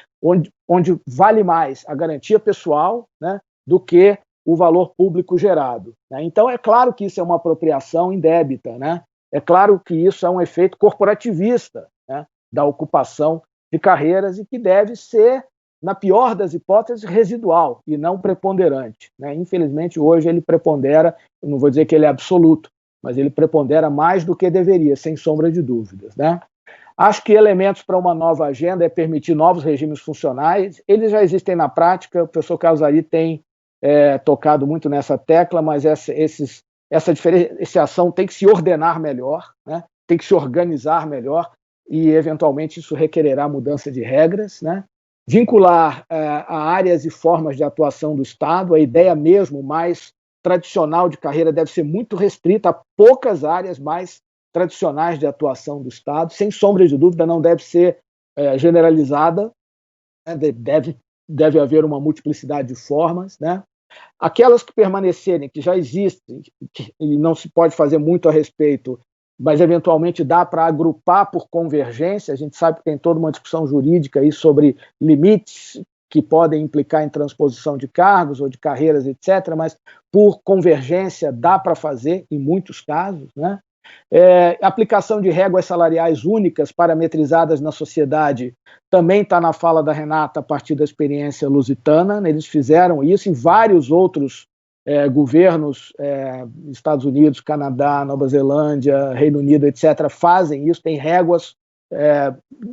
Speaker 4: onde vale mais a garantia pessoal, né, do que o valor público gerado, né? Então, é claro que isso é uma apropriação indébita, né? É claro que isso é um efeito corporativista, né, da ocupação de carreiras e que deve ser, na pior das hipóteses, residual e não preponderante, né? Infelizmente, hoje ele prepondera, eu não vou dizer que ele é absoluto, mas ele prepondera mais do que deveria, sem sombra de dúvidas, né? Acho que elementos para uma nova agenda é permitir novos regimes funcionais. Eles já existem na prática, o professor Carlos Ari tem tocado muito nessa tecla, mas essa diferenciação tem que se ordenar melhor, né? Tem que se organizar melhor e, eventualmente, isso requererá mudança de regras, né? Vincular a áreas e formas de atuação do Estado, a ideia mesmo mais tradicional de carreira deve ser muito restrita a poucas áreas mais tradicionais de atuação do Estado, sem sombra de dúvida, não deve ser generalizada, né? Deve haver uma multiplicidade de formas, né? Aquelas que permanecerem, que já existem, e não se pode fazer muito a respeito, mas eventualmente dá para agrupar por convergência. A gente sabe que tem toda uma discussão jurídica aí sobre limites que podem implicar em transposição de cargos ou de carreiras, etc., mas por convergência dá para fazer em muitos casos, né? Aplicação de réguas salariais únicas parametrizadas na sociedade também está na fala da Renata a partir da experiência lusitana, né? Eles fizeram isso em vários outros governos, Estados Unidos, Canadá, Nova Zelândia, Reino Unido, etc., fazem isso, tem réguas,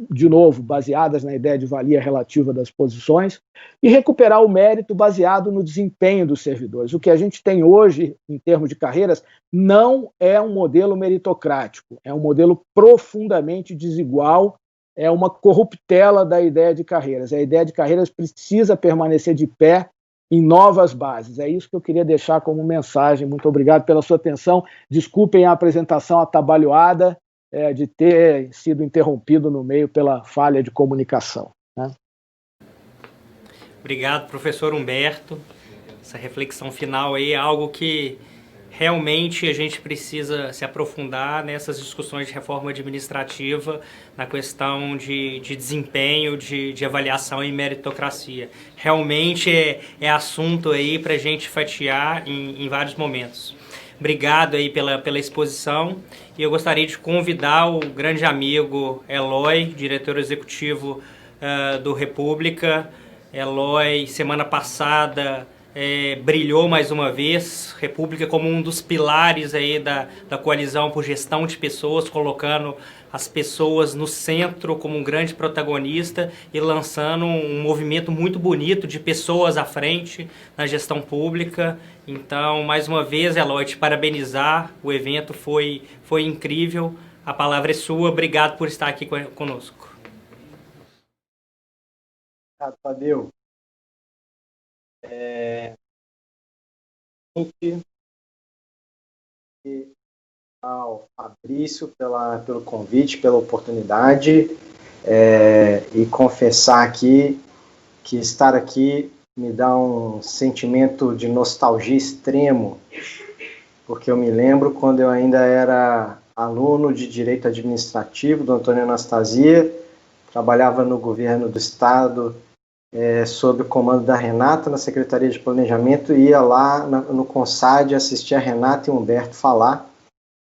Speaker 4: de novo, baseadas na ideia de valia relativa das posições, e recuperar o mérito baseado no desempenho dos servidores. O que a gente tem hoje, em termos de carreiras, não é um modelo meritocrático, é um modelo profundamente desigual, é uma corruptela da ideia de carreiras. A ideia de carreiras precisa permanecer de pé em novas bases. É isso que eu queria deixar como mensagem. Muito obrigado pela sua atenção. Desculpem a apresentação atabalhoada, de ter sido interrompido no meio pela falha de comunicação, né?
Speaker 1: Obrigado, professor Humberto. Essa reflexão final aí é algo que realmente a gente precisa se aprofundar nessas discussões de reforma administrativa, na questão de desempenho, de avaliação e meritocracia. Realmente é assunto aí para a gente fatiar em vários momentos. Obrigado aí pela exposição, e eu gostaria de convidar o grande amigo Eloy, diretor executivo do República. Eloy, semana passada, brilhou mais uma vez, República como um dos pilares aí da coalizão por gestão de pessoas, colocando as pessoas no centro como um grande protagonista e lançando um movimento muito bonito de pessoas à frente na gestão pública. Então, mais uma vez, Eloy, te parabenizar, o evento foi incrível, a palavra é sua, obrigado por estar aqui conosco.
Speaker 5: Obrigado, Tadeu. Ao Fabrício pelo convite, pela oportunidade, e confessar aqui que estar aqui me dá um sentimento de nostalgia extremo, porque eu me lembro quando eu ainda era aluno de Direito Administrativo do Antônio Anastasia, trabalhava no governo do Estado, sob o comando da Renata, na Secretaria de Planejamento, e ia lá no CONSAD assistir a Renata e o Humberto falar.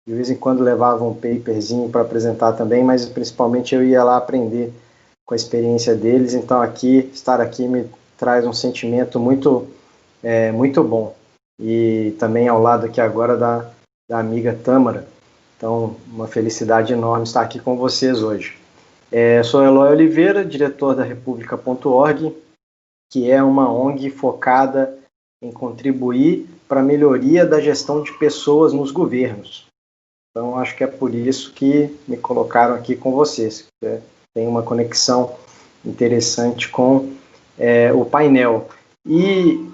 Speaker 5: De vez em quando levava um paperzinho para apresentar também, mas principalmente eu ia lá aprender com a experiência deles. Então estar aqui me traz um sentimento muito bom. E também ao lado aqui agora da amiga Tâmara. Então, uma felicidade enorme estar aqui com vocês hoje. Sou Eloy Oliveira, diretor da República.org, que é uma ONG focada em contribuir para a melhoria da gestão de pessoas nos governos. Então, acho que é por isso que me colocaram aqui com vocês. Tem uma conexão interessante com o painel. E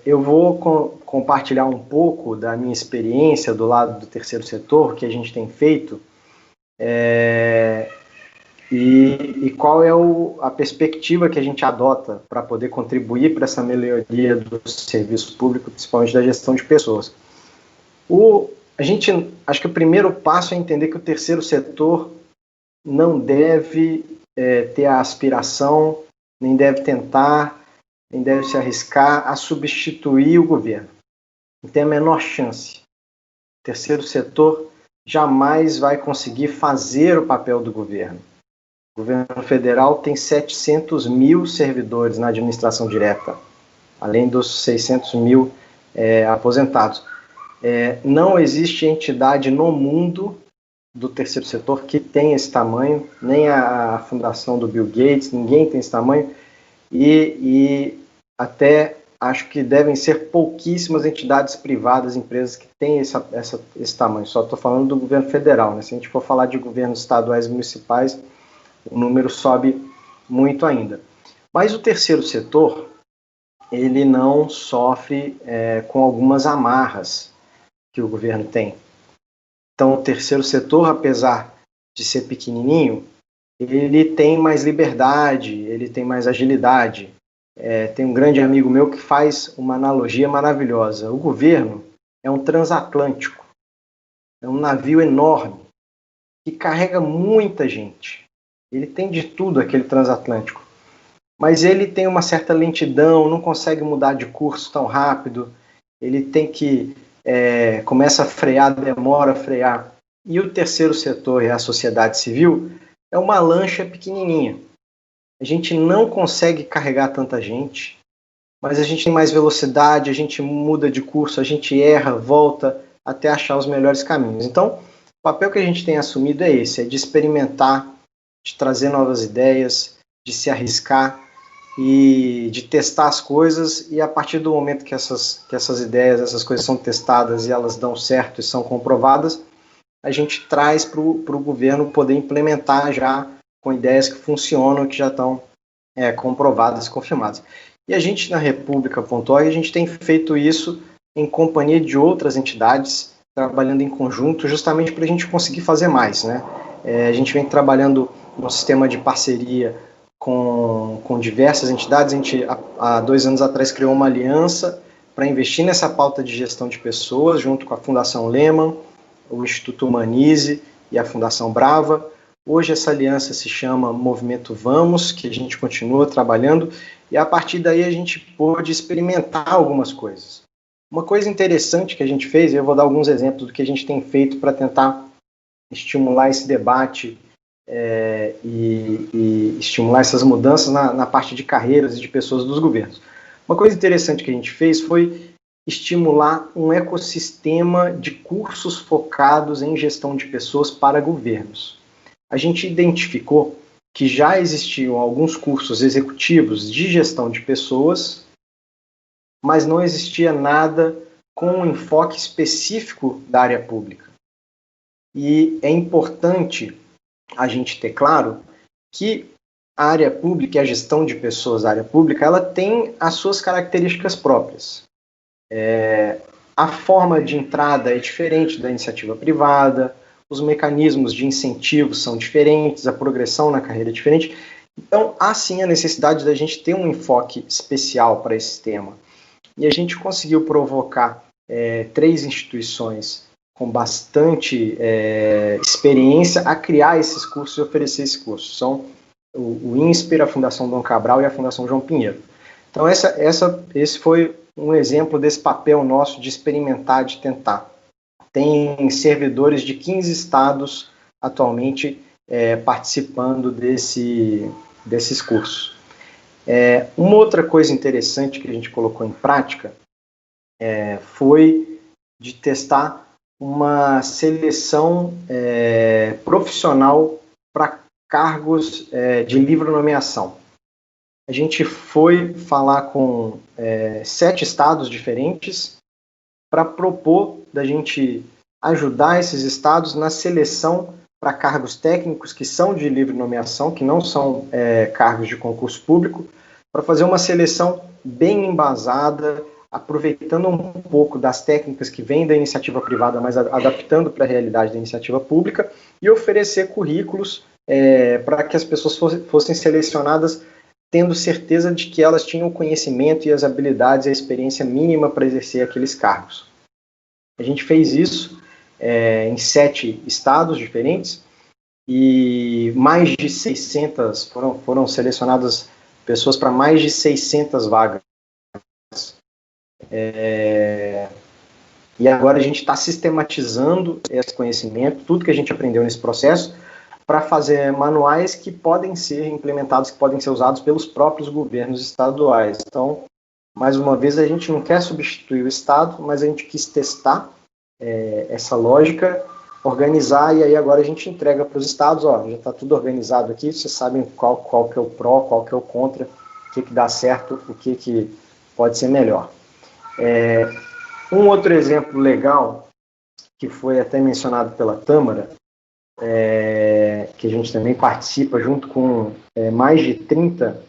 Speaker 5: eu vou compartilhar um pouco da minha experiência do lado do terceiro setor, que a gente tem feito, e qual é a perspectiva que a gente adota para poder contribuir para essa melhoria do serviço público, principalmente da gestão de pessoas. Acho que o primeiro passo é entender que o terceiro setor não deve ter a aspiração, nem deve tentar, nem deve se arriscar a substituir o governo. Não tem a menor chance. O terceiro setor jamais vai conseguir fazer o papel do governo. O governo federal tem 700 mil servidores na administração direta, além dos 600 mil aposentados. Não existe entidade no mundo do terceiro setor que tem esse tamanho, nem a fundação do Bill Gates, ninguém tem esse tamanho, e até acho que devem ser pouquíssimas entidades privadas, empresas que têm esse tamanho. Só estou falando do governo federal, né? Se a gente for falar de governos estaduais e municipais, o número sobe muito ainda. Mas o terceiro setor, ele não sofre com algumas amarras que o governo tem. Então, o terceiro setor, apesar de ser pequenininho, ele tem mais liberdade, ele tem mais agilidade. Tem um grande amigo meu que faz uma analogia maravilhosa. O governo é um transatlântico, é um navio enorme que carrega muita gente. Ele tem de tudo, aquele transatlântico. Mas ele tem uma certa lentidão, não consegue mudar de curso tão rápido. Ele tem que começa a frear, demora a frear. E o terceiro setor e a sociedade civil é uma lancha pequenininha. A gente não consegue carregar tanta gente, mas a gente tem mais velocidade, a gente muda de curso, a gente erra, volta até achar os melhores caminhos. Então, o papel que a gente tem assumido é esse, é de experimentar, de trazer novas ideias, de se arriscar e de testar as coisas, e a partir do momento que essas ideias, essas coisas são testadas e elas dão certo e são comprovadas, a gente traz para o governo poder implementar já com ideias que funcionam, que já estão comprovadas e confirmadas. E a gente na República.org, a gente tem feito isso em companhia de outras entidades, trabalhando em conjunto, justamente para a gente conseguir fazer mais, né? A gente vem trabalhando num sistema de parceria com diversas entidades. A gente, há 2 anos atrás, criou uma aliança para investir nessa pauta de gestão de pessoas, junto com a Fundação Lehman, o Instituto Humanize e a Fundação Brava. Hoje essa aliança se chama Movimento Vamos, que a gente continua trabalhando, e a partir daí a gente pôde experimentar algumas coisas. Uma coisa interessante que a gente fez, e eu vou dar alguns exemplos do que a gente tem feito para tentar estimular esse debate e estimular essas mudanças na parte de carreiras e de pessoas dos governos. Uma coisa interessante que a gente fez foi estimular um ecossistema de cursos focados em gestão de pessoas para governos. A gente identificou que já existiam alguns cursos executivos de gestão de pessoas, mas não existia nada com um enfoque específico da área pública. E é importante a gente ter claro que a área pública e a gestão de pessoas da área pública, ela tem as suas características próprias. A forma de entrada é diferente da iniciativa privada, os mecanismos de incentivo são diferentes, a progressão na carreira é diferente. Então, há sim a necessidade da gente ter um enfoque especial para esse tema. E a gente conseguiu provocar 3 instituições com bastante experiência a criar esses cursos e oferecer esses cursos. São o INSPER, a Fundação Dom Cabral e a Fundação João Pinheiro. Então, esse foi um exemplo desse papel nosso de experimentar, de tentar. Tem servidores de 15 estados atualmente participando desses cursos. Uma outra coisa interessante que a gente colocou em prática foi de testar uma seleção profissional para cargos de livre nomeação. A gente foi falar com 7 estados diferentes para propor da gente ajudar esses estados na seleção para cargos técnicos que são de livre nomeação, que não são cargos de concurso público, para fazer uma seleção bem embasada, aproveitando um pouco das técnicas que vêm da iniciativa privada, mas adaptando para a realidade da iniciativa pública, e oferecer currículos para que as pessoas fossem selecionadas tendo certeza de que elas tinham o conhecimento e as habilidades e a experiência mínima para exercer aqueles cargos. A gente fez isso em 7 estados diferentes e mais de 600, foram selecionadas pessoas para mais de 600 vagas. E agora a gente está sistematizando esse conhecimento, tudo que a gente aprendeu nesse processo, para fazer manuais que podem ser implementados, que podem ser usados pelos próprios governos estaduais. Então, mais uma vez, a gente não quer substituir o Estado, mas a gente quis testar essa lógica, organizar, e aí agora a gente entrega para os estados, já está tudo organizado aqui, vocês sabem qual que é o pró, qual que é o contra, o que dá certo, o que pode ser melhor. Um outro exemplo legal, que foi até mencionado pela Tâmara, que a gente também participa junto com mais de 30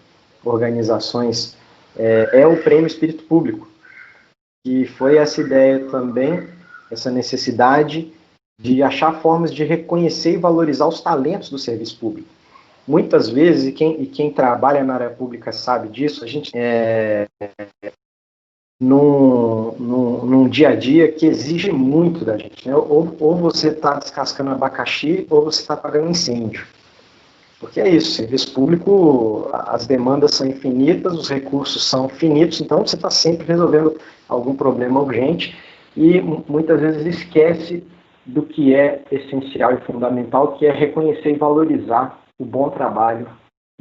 Speaker 5: organizações, é o Prêmio Espírito Público, que foi essa ideia também, essa necessidade de achar formas de reconhecer e valorizar os talentos do serviço público. Muitas vezes, e quem trabalha na área pública sabe disso, a gente num dia a dia que exige muito da gente, né? Ou você está descascando abacaxi ou você está apagando incêndio. Porque é isso, serviço público, as demandas são infinitas, os recursos são finitos, então você está sempre resolvendo algum problema urgente e muitas vezes esquece do que é essencial e fundamental, que é reconhecer e valorizar o bom trabalho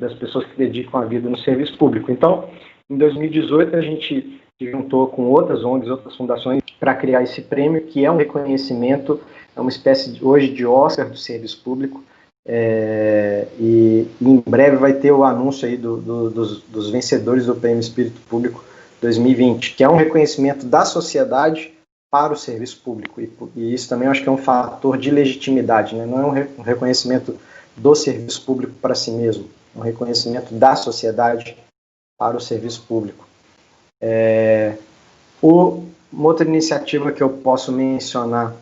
Speaker 5: das pessoas que dedicam a vida no serviço público. Então, em 2018, a gente se juntou com outras ONGs, outras fundações, para criar esse prêmio, que é um reconhecimento, é uma espécie hoje de Oscar do serviço público, e em breve vai ter o anúncio aí dos vencedores do Prêmio Espírito Público 2020, que é um reconhecimento da sociedade para o serviço público, e isso também eu acho que é um fator de legitimidade, né? Não é um reconhecimento do serviço público para si mesmo, é um reconhecimento da sociedade para o serviço público. Uma outra iniciativa que eu posso mencionar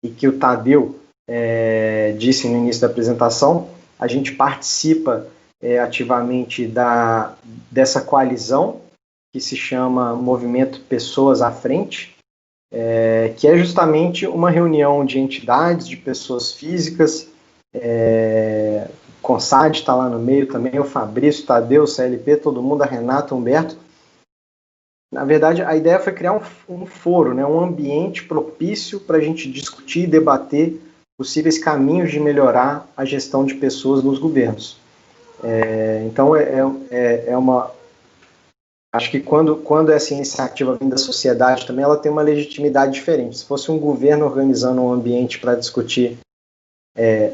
Speaker 5: e que o Tadeu disse no início da apresentação, a gente participa ativamente dessa coalizão que se chama Movimento Pessoas à Frente, que é justamente uma reunião de entidades, de pessoas físicas, Consad está lá no meio também, o Fabrício, o Tadeu, o CLP, todo mundo, a Renata, o Humberto. Na verdade, a ideia foi criar um foro, né, um ambiente propício para a gente discutir e debater possíveis caminhos de melhorar a gestão de pessoas nos governos. Então, acho que quando essa iniciativa vem da sociedade também, ela tem uma legitimidade diferente. Se fosse um governo organizando um ambiente para discutir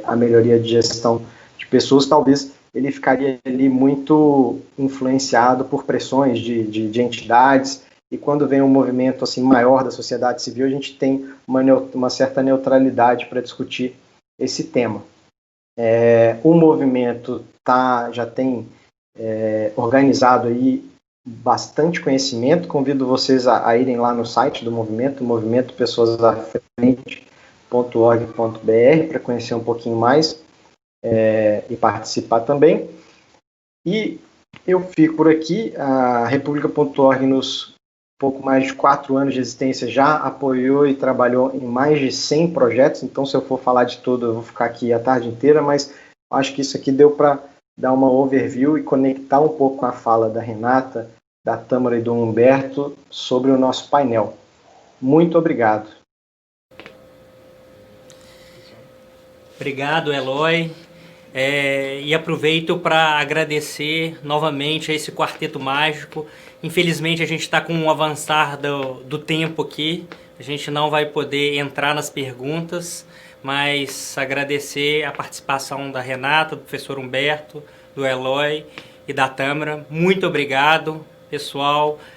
Speaker 5: a melhoria de gestão de pessoas, talvez ele ficaria ali muito influenciado por pressões de entidades, e quando vem um movimento assim maior da sociedade civil, a gente tem uma certa neutralidade para discutir esse tema. O movimento já tem organizado aí bastante conhecimento, convido vocês a irem lá no site do movimento, movimentopessoasafrente.org.br, para conhecer um pouquinho mais e participar também. E eu fico por aqui. A República.org, nos pouco mais de 4 anos de existência, já apoiou e trabalhou em mais de 100 projetos, então se eu for falar de tudo eu vou ficar aqui a tarde inteira, mas acho que isso aqui deu para dar uma overview e conectar um pouco com a fala da Renata, da Tâmara e do Humberto sobre o nosso painel. Muito obrigado.
Speaker 1: Obrigado, Eloy. E aproveito para agradecer novamente a esse quarteto mágico. Infelizmente a gente está com um avançar do tempo aqui, a gente não vai poder entrar nas perguntas, mas agradecer a participação da Renata, do professor Humberto, do Eloy e da Tâmara. Muito obrigado, pessoal.